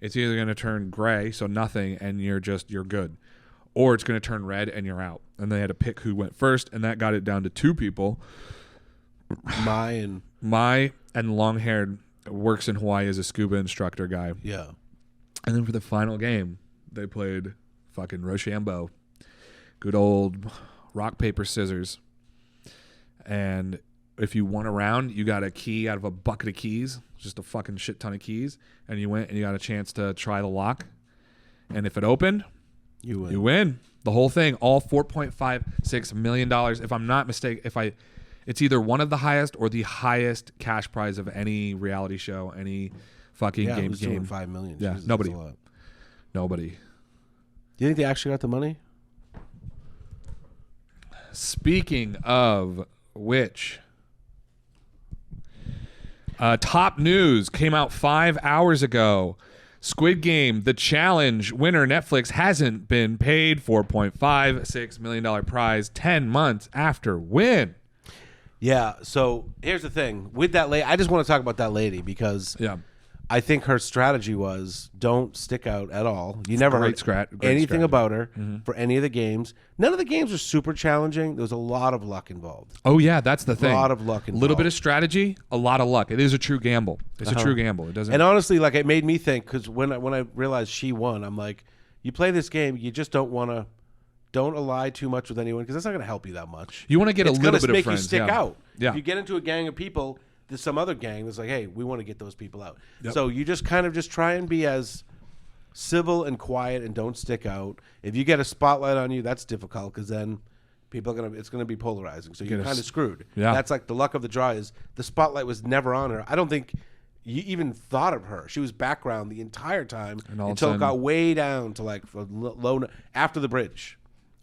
It's either going to turn gray, so nothing, and you're good, or it's going to turn red, and you're out. And they had to pick who went first, and that got it down to 2 people. Mai and long-haired works in Hawaii as a scuba instructor guy. Yeah. And then for the final game, they played fucking Rochambeau. Good old rock, paper, scissors. And if you won a round, you got a key out of a bucket of keys, just a fucking shit ton of keys, and you went and you got a chance to try the lock. And if it opened, You win. you win the whole thing, all $4.56 million. If I'm not mistaken, it's either one of the highest or the highest cash prize of any reality show, any fucking Yeah, it game. was doing $5 million. Yeah, Jesus, nobody. that's a lot. Nobody. Do you think they actually got the money? Speaking of which, top news came out 5 hours ago. Squid Game, the challenge winner, Netflix hasn't been paid $4.56 million prize 10 months after win. Yeah. So here's the thing with that lady. I just want to talk about that lady because Yeah. I think her strategy was don't stick out at all. You never Great heard great anything strategy. about her for any of the games. None of the games were super challenging. There was a lot of luck involved. Oh, yeah, that's the thing. A lot of luck A little bit involved. of strategy, a lot of luck. It is a true gamble. It's a true gamble. It doesn't. And honestly, like it made me think because when I realized she won, I'm like, you play this game, you just don't ally too much with anyone because that's not going to help you that much. You want to get It's a little gonna bit make of friends. you stick yeah. out. Yeah. If you get into a gang of people, there's some other gang that's like, hey, we want to get those people out. Yep. So you just kind of just try and be as civil and quiet and don't stick out. If you get a spotlight on you, that's difficult because then people are it's gonna be polarizing. So you're Get a kind of s- screwed. Yeah. That's like the luck of the draw is the spotlight was never on her. I don't think you even thought of her. She was background the entire time And all of a until it sudden- got way down to like low after the bridge.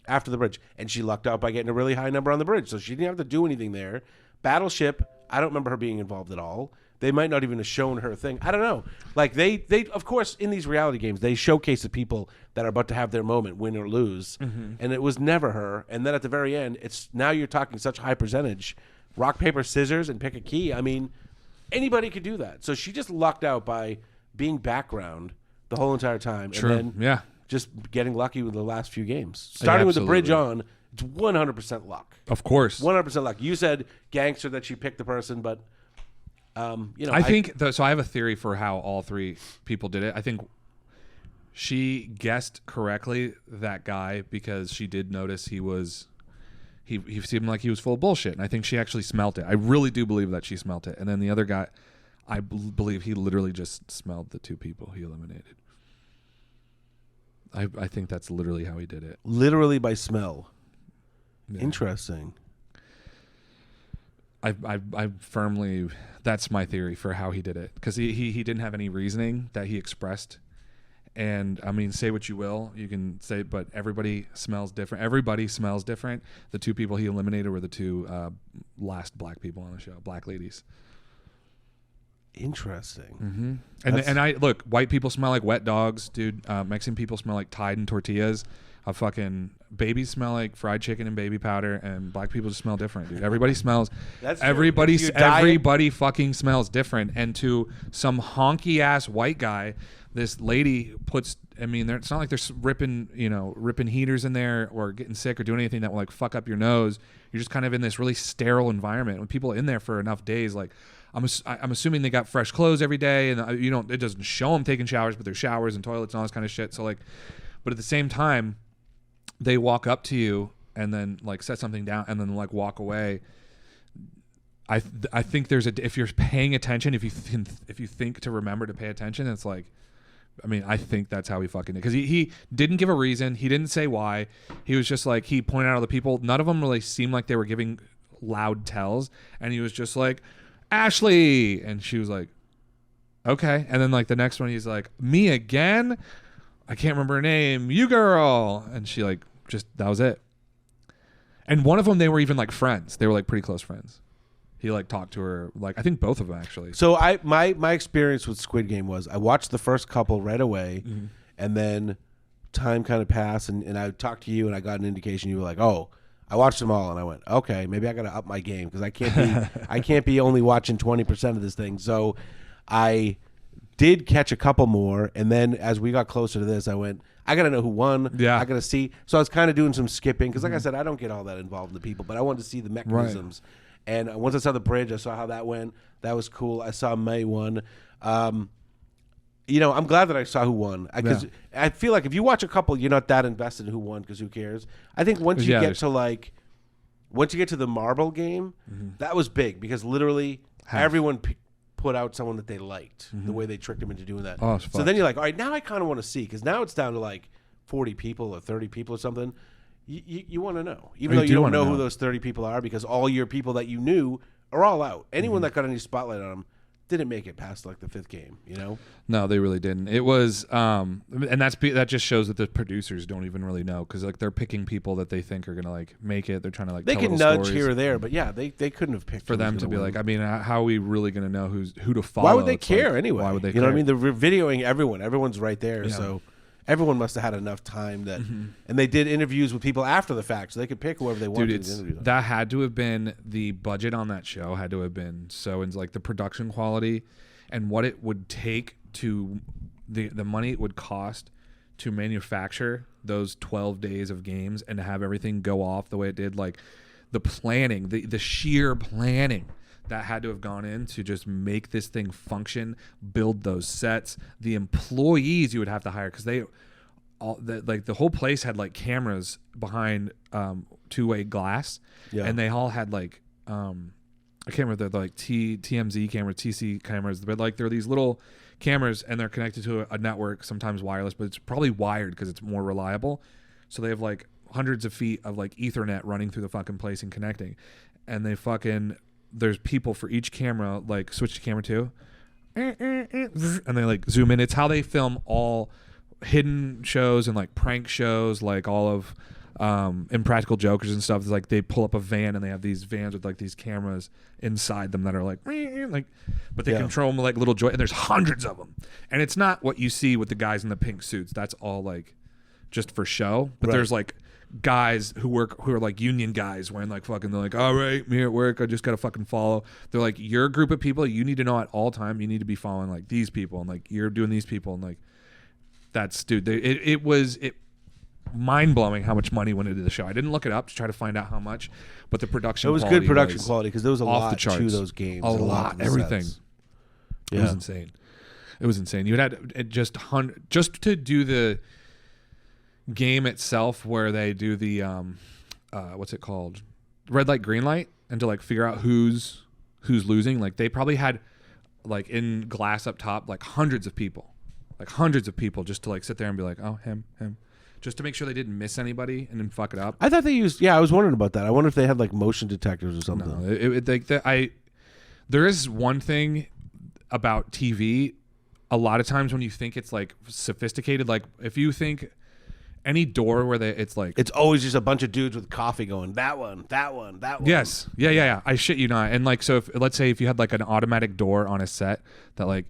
After the bridge. And she lucked out by getting a really high number on the bridge. So she didn't have to do anything there. Battleship, I don't remember her being involved at all. They might not even have shown her thing. I don't know. Like they of course in these reality games they showcase the people that are about to have their moment, win or lose. And it was never her. And then at the very end, it's now you're talking such high percentage. Rock, paper, scissors and pick a key. I mean, anybody could do that. So she just lucked out by being background the whole entire time. True. And then Yeah. just getting lucky with the last few games. Starting with the bridge on, it's 100% luck. Of course. 100% luck. You said gangster that she picked the person, but you know, I think so. I have a theory for how all three people did it. I think she guessed correctly that guy because she did notice he seemed like he was full of bullshit, and I think she actually smelt it. I really do believe that she smelt it. And then the other guy, I believe he literally just smelled the two people he eliminated. I think that's literally how he did it. literally by smell. Yeah. Interesting. I firmly, that's my theory for how he did it, because he didn't have any reasoning that he expressed. And I mean, say what you will, you can say, but everybody smells different. Everybody smells different. The two people he eliminated were the two last black people on the show, black ladies. Interesting. And I look, white people smell like wet dogs, dude. Mexican people smell like Tide and tortillas. Fucking babies smell like fried chicken and baby powder, and black people just smell different, dude. Everybody smells. That's true. everybody. If your diet- Everybody fucking smells different. And to some honky ass white guy, this lady puts. I mean, it's not like they're ripping heaters in there or getting sick or doing anything that will like fuck up your nose. You're just kind of in this really sterile environment. When people are in there for enough days, like. I'm assuming they got fresh clothes every day, and it doesn't show them taking showers, but there's showers and toilets and all this kind of shit. So like, but at the same time, they walk up to you and then like set something down and then like walk away. I think there's if you're paying attention, if you think to remember to pay attention, it's like, I mean, I think that's how he fucking did, because he didn't give a reason, he didn't say why, he was just like, he pointed out all the people, none of them really seemed like they were giving loud tells, and he was just like, Ashley, and she was like, okay, and then like the next one he's like, me again, I can't remember her name, you girl, and she like just, that was it. And one of them, they were even like friends, they were like pretty close friends. He like talked to her, like I think both of them actually. So my experience with Squid Game was I watched the first couple right away, and then time kind of passed, and I talked to you, and I got an indication you were like, oh, I watched them all, and I went, okay, maybe I got to up my game because I can't be only watching 20% of this thing. So I did catch a couple more, and then as we got closer to this, I went, I got to know who won. Yeah. I got to see. So I was kind of doing some skipping because, like I said, I don't get all that involved in the people, but I wanted to see the mechanisms. And once I saw the bridge, I saw how that went. That was cool. I saw May won. I'm glad that I saw who won because I feel like if you watch a couple, you're not that invested in who won because who cares? I think once you get to like Once you get to the marble game, that was big because literally everyone put out someone that they liked. The way they tricked them into doing that. Oh, it's so fucked. then you're like, all right, now I kind of want to see because now it's down to like 40 people or 30 people or something. You want to know, even though you don't know who those 30 people are, because all your people that you knew are all out. Anyone that got any spotlight on them didn't make it past like the 5th game, you know? No, they really didn't. It was, and that just shows that the producers don't even really know because like they're picking people that they think are gonna like make it. They're trying to like They tell can little nudge stories here or there, but yeah, they couldn't have picked for who's them to gonna be win. like. I mean, how are we really gonna know who to follow? Why would they It's like, care anyway? Why would they? You know what I care? mean? They're videoing everyone. Everyone's right there, Yeah. so everyone must have had enough time that, and they did interviews with people after the fact, so they could pick whoever they wanted to interview them. That had to have been the budget on that show. Had to have been so in like the production quality, and what it would take to the money it would cost to manufacture those 12 days of games and to have everything go off the way it did. Like the planning, the sheer planning that had to have gone in to just make this thing function, build those sets, the employees you would have to hire because the whole place had like cameras behind two-way glass, and they all had like I can't remember, they're like TMZ cameras, TC cameras, but like they're these little cameras and they're connected to a network, sometimes wireless, but it's probably wired because it's more reliable. So they have like hundreds of feet of like Ethernet running through the fucking place and connecting, and there's people for each camera, like switch to camera 2, and they like zoom in. It's how they film all hidden shows and like prank shows, like all of Impractical Jokers and stuff. It's like they pull up a van and they have these vans with like these cameras inside them that are like, but they control them like little and there's hundreds of them. And it's not what you see with the guys in the pink suits. That's all like just for show. But there's like guys who are like union guys wearing like fucking, they're like, all right, me at work, I just gotta fucking follow. They're like, your group of people, you need to know at all time, you need to be following like these people, and like you're doing these people, and like that's it was mind-blowing how much money went into the show. I didn't look it up to try to find out how much, but the production It was good production quality because there was a off lot the charts. to those games. A lot, everything. Yeah. It was insane. It was insane. You had just to do the game itself, where they do the what's it called, red light, green light, and to like figure out who's losing. Like they probably had like in glass up top like hundreds of people just to like sit there and be like, oh, him, just to make sure they didn't miss anybody and then fuck it up. I thought they used. Yeah, I was wondering about that. I wonder if they had like motion detectors or something. No, there is one thing about TV. A lot of times when you think it's like sophisticated, like if you think any door where it's like, it's always just a bunch of dudes with coffee going, that one. Yes. Yeah. I shit you not. And like, so let's say if you had like an automatic door on a set that like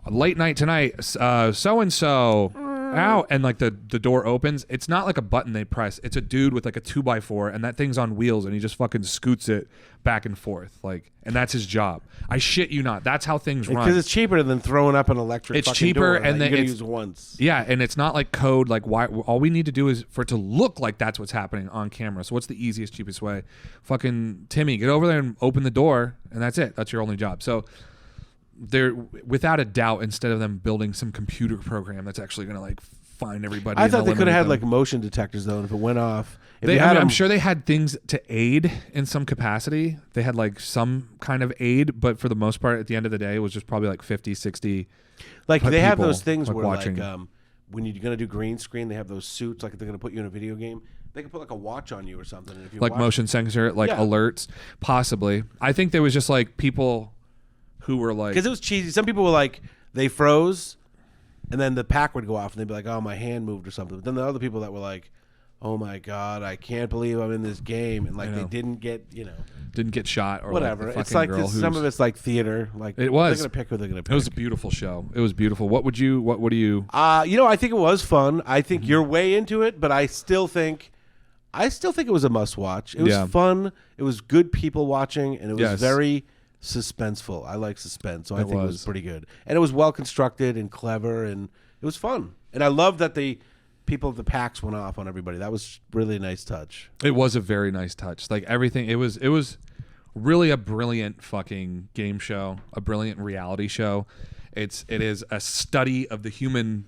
late night tonight, so-and-so out, and like the door opens, it's not like a button they press. It's a dude with like a 2x4 and that thing's on wheels and he just fucking scoots it back and forth. Like, and that's his job. I shit you not. That's how things run. Because it's cheaper than throwing up an electric It's fucking cheaper door and that then you're going to use once. Yeah, and it's not like code. Like, why? All we need to do is for it to look like that's what's happening on camera. So what's the easiest, cheapest way? Fucking Timmy, get over there and open the door, and that's it. That's your only job. So they're, without a doubt, instead of them building some computer program that's actually going to like find everybody. I thought they could have had them. like motion detectors though, and if it went off, I'm sure they had things to aid in some capacity. They had like some kind of aid, but for the most part, at the end of the day, it was just probably like 50, 60. Like they have people, those things like, where watching. like when you're gonna do green screen, they have those suits. Like if they're gonna put you in a video game, they can put like a watch on you or something. And if you Like motion sensor, like alerts, possibly. I think there was just like people who were like, because it was cheesy. Some people were like, they froze, and then the pack would go off, and they'd be like, "Oh, my hand moved" or something. But then the other people that were like, "Oh my god, I can't believe I'm in this game," and like they didn't get, didn't get shot or whatever. Like the it's like girl some of it's like theater. Like it was. They're gonna pick who they're gonna pick. It was a beautiful show. It was beautiful. What do you? I think it was fun. I think you're way into it, but I still think it was a must watch. It was fun. It was good people watching, and it was very suspenseful. I like suspense, so I think it was pretty good. And it was well constructed and clever, and it was fun. And I love that the people of the packs went off on everybody. That was really a nice touch. It was a very nice touch. Like everything, it was really a brilliant fucking game show, a brilliant reality show. It is a study of the human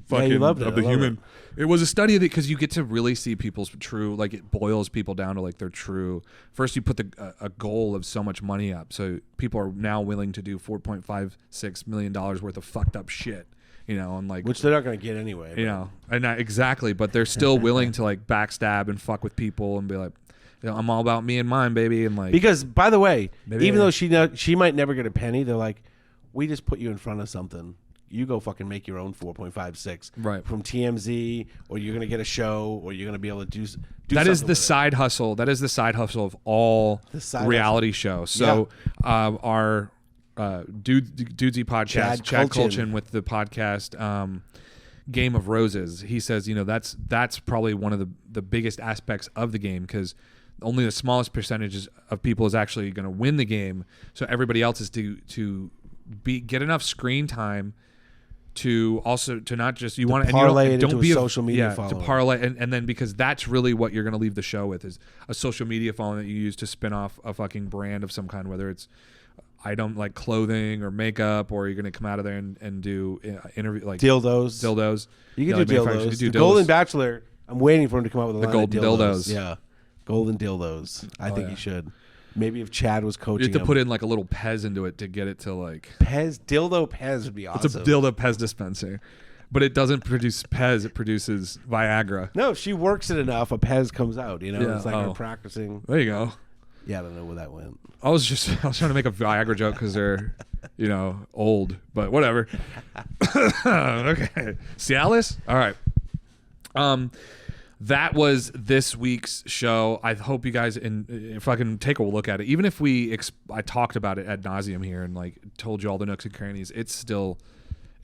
fucking you loved it. of the human It was a study of it because you get to really see people's true, like it boils people down to like their true. First, you put a goal of so much money up, so people are now willing to do $4.56 million worth of fucked up shit, you know, and like which they're not going to get anyway. You know, and exactly, but they're still willing to like backstab and fuck with people and be like, you know, I'm all about me and mine, baby, and like because by the way, Maybe even though she might never get a penny, they're like, we just put you in front of something. You go fucking make your own 4.56 right from TMZ, or you're gonna get a show, or you're gonna be able to do that is something the with side hustle. That is the side hustle of all reality shows. So our Dudesy podcast, Chad Kulchin with the podcast Game of Roses, he says, you know, that's probably one of the biggest aspects of the game because only the smallest percentages of people is actually going to win the game. So everybody else is to get enough screen time to also to not just you want to parlay don't be a social media following. To parlay and then because that's really what you're going to leave the show with is a social media following that you use to spin off a fucking brand of some kind, whether it's item like clothing or makeup, or you're going to come out of there and do interview like dildos. You can do dildos. The Golden Bachelor. I'm waiting for him to come out with a line golden of dildos. Yeah, golden dildos. I think he should. Maybe if Chad was coaching, you have to put in like a little Pez into it to get it to like dildo Pez would be awesome. It's a dildo Pez dispenser, but it doesn't produce Pez. It produces Viagra. No, if she works it enough, a Pez comes out. You know, it's like her practicing. There you go. Yeah, I don't know where that went. I was trying to make a Viagra joke because they're, you know, old, but whatever. Okay, Cialis. All right. That was this week's show. I hope you guys, if I can take a look at it, even if I talked about it ad nauseum here and like told you all the nooks and crannies, it's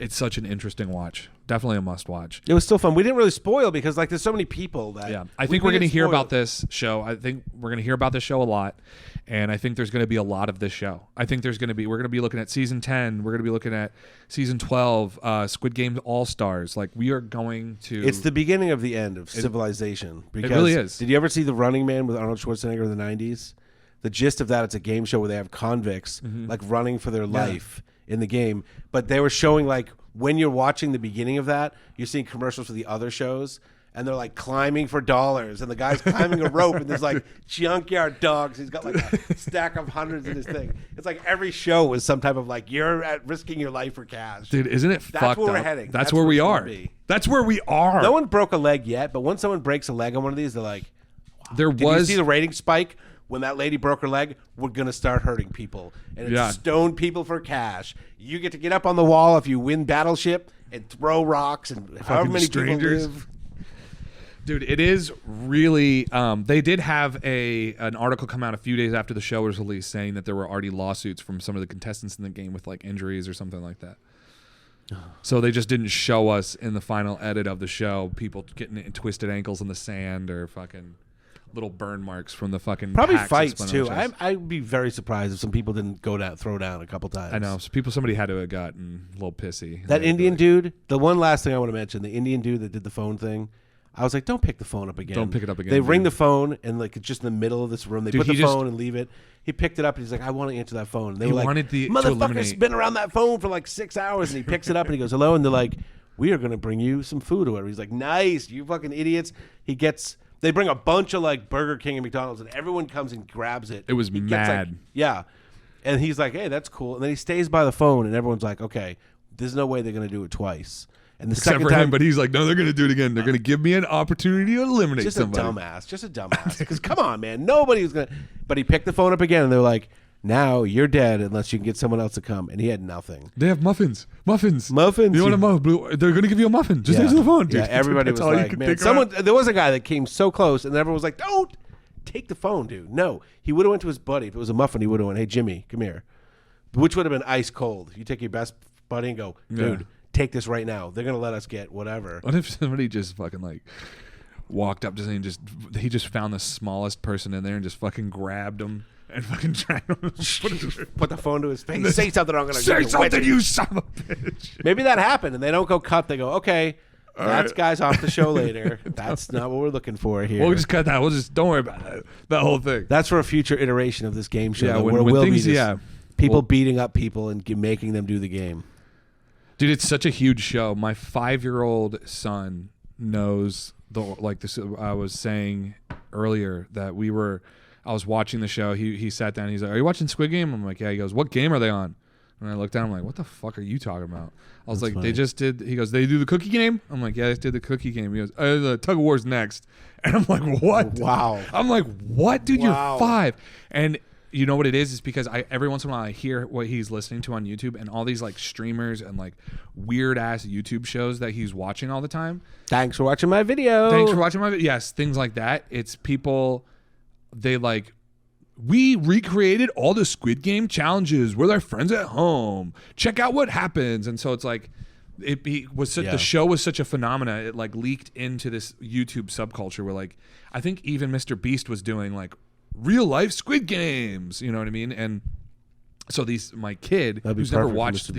such an interesting watch. Definitely a must watch. It was still fun. We didn't really spoil because like there's so many people that I think we're going to hear about this show. I think we're going to hear about this show a lot, and I think there's going to be a lot of this show. I think we're going to be looking at season 10. We're going to be looking at season 12, Squid Game All Stars. Like we are going to. It's the beginning of the end of civilization. Because it really is. Did you ever see The Running Man with Arnold Schwarzenegger in the 90s? The gist of that, it's a game show where they have convicts like running for their life in the game, but they were showing like when you're watching the beginning of that, you're seeing commercials for the other shows, and they're like climbing for dollars, and the guy's climbing a rope, and there's like junkyard dogs. He's got like a stack of hundreds in his thing. It's like every show was some type of like you're risking your life for cash. Dude, isn't it fucked up? That's where we're heading. That's where we are. That's where we are. No one broke a leg yet, but once someone breaks a leg on one of these, they're like, wow. Did you see the rating spike? When that lady broke her leg, we're going to start hurting people. And it's stone people for cash. You get to get up on the wall if you win Battleship and throw rocks and however many strangers. People live. Dude, it is really they did have an article come out a few days after the show was released saying that there were already lawsuits from some of the contestants in the game with like injuries or something like that. So they just didn't show us in the final edit of the show people getting twisted ankles in the sand or fucking little burn marks from the fucking probably fights too. I'd be very surprised if some people didn't throw down a couple times. I know. So somebody had to have gotten a little pissy. That Indian dude, the one last thing I want to mention, the Indian dude that did the phone thing. I was like, don't pick the phone up again. Don't pick it up again. They ring the phone and like it's just in the middle of this room. They put the phone and leave it. He picked it up and he's like, I want to answer that phone. And they were like, motherfucker's been around that phone for like 6 hours, and he picks it up and he goes, hello, and they're like, we are going to bring you some food or whatever. He's like, nice, you fucking idiots. They bring a bunch of like Burger King and McDonald's, and everyone comes and grabs it. It was mad. And he's like, hey, that's cool. And then he stays by the phone, and everyone's like, okay, there's no way they're going to do it twice. And the Except second for time, him, but he's like, no, they're going to do it again. They're going to give me an opportunity to eliminate somebody. Just a dumbass. Because come on, man, nobody's going to. But he picked the phone up again, and they're like, now you're dead unless you can get someone else to come. And he had nothing. They have muffins. You want a muffin? They're going to give you a muffin. Just answer the phone, dude. Yeah, everybody was like, man, there was a guy that came so close, and everyone was like, don't take the phone, dude. No, he would have went to his buddy. If it was a muffin, he would have went, hey, Jimmy, come here. Which would have been ice cold. You take your best buddy and go, dude, take this right now. They're going to let us get whatever. What if somebody just fucking like walked up to him and he just found the smallest person in there and just fucking grabbed him and fucking tried to put the phone to his face. Say something, I'm going to say something, you son of a bitch. Maybe that happened and they don't go cut. They go, okay, that's guys off the show later. That's not what we're looking for here. We'll just cut that. Don't worry about it. That whole thing. That's for a future iteration of this game show. Yeah, when people beating up people and making them do the game. Dude, it's such a huge show. My 5-year-old son knows the like this. I was saying earlier that I was watching the show. He sat down. He's like, "Are you watching Squid Game?" I'm like, "Yeah." He goes, "What game are they on?" And I looked down. I'm like, "What the fuck are you talking about?" I was like, funny. "They just did." He goes, "They do the cookie game?" I'm like, "Yeah, they did the cookie game." He goes, "The tug of war's next." And I'm like, "What?" Wow. I'm like, "What, dude? Wow. You're 5." And you know what it is? It's because every once in a while I hear what he's listening to on YouTube and all these like streamers and like weird ass YouTube shows that he's watching all the time. Thanks for watching my video. Thanks for watching my video. Yes, things like that. It's people, they like, we recreated all the Squid Game challenges with our friends at home. Check out what happens. And so it's like, the show was such a phenomena. It like leaked into this YouTube subculture where like, I think even Mr. Beast was doing like real life Squid Games. You know what I mean? And so my kid who's never watched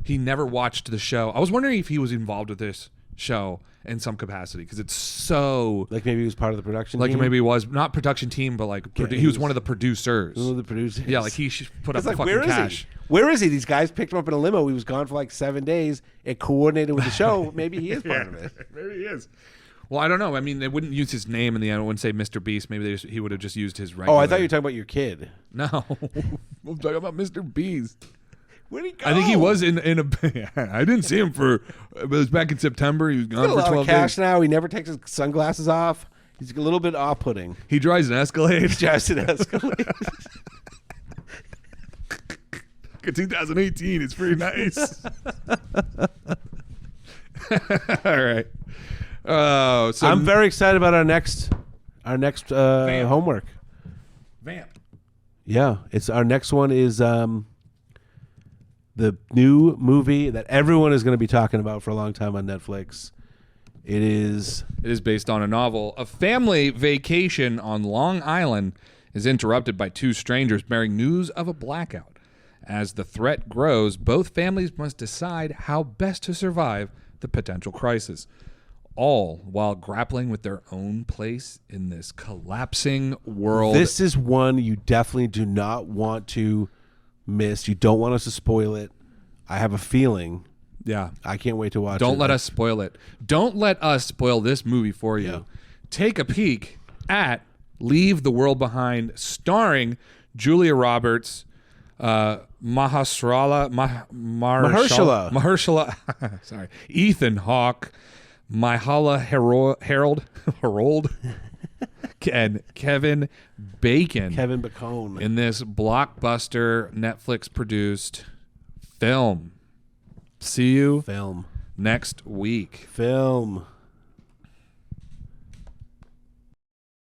he never watched the show. I was wondering if he was involved with this show in some capacity because it's so Like maybe he was part of the production team? maybe he was not production team, but like he was one of the producers. One of the producers. Yeah, like he should put up It's like, fucking where is cash. he? Where is he? These guys picked him up in a limo. He was gone for like 7 days. It coordinated with the show. Maybe he is part of it. Maybe he is. Well, I don't know. I mean, they wouldn't use his name in the end. I wouldn't say Mr. Beast. Maybe he would have just used his regular. Oh, I thought you were talking about your kid. No, I'm talking about Mr. Beast. Where'd he go? I think he was in a. I didn't see him for. It was back in September. He was He's gone got a for lot 12 of cash days. now. He never takes his sunglasses off. He's a little bit off-putting. He drives an Escalade. Just an Escalade. 2018. It's pretty nice. All right. Oh, so I'm very excited about our next homework. Vamp. Yeah, it's our next one is the new movie that everyone is going to be talking about for a long time on Netflix. It is based on a novel. A family vacation on Long Island is interrupted by two strangers bearing news of a blackout. As the threat grows, both families must decide how best to survive the potential crisis, all while grappling with their own place in this collapsing world. This is one you definitely do not want to miss. You don't want us to spoil it. I have a feeling. Yeah. I can't wait to watch it. Don't let us spoil it. Don't let us spoil this movie for you. Yeah. Take a peek at Leave the World Behind, starring Julia Roberts, Mahershala, sorry, Ethan Hawke, Myha'la Harold, and Kevin Bacon. Kevin Bacon. In this blockbuster Netflix-produced film. See you Film. next week. Film.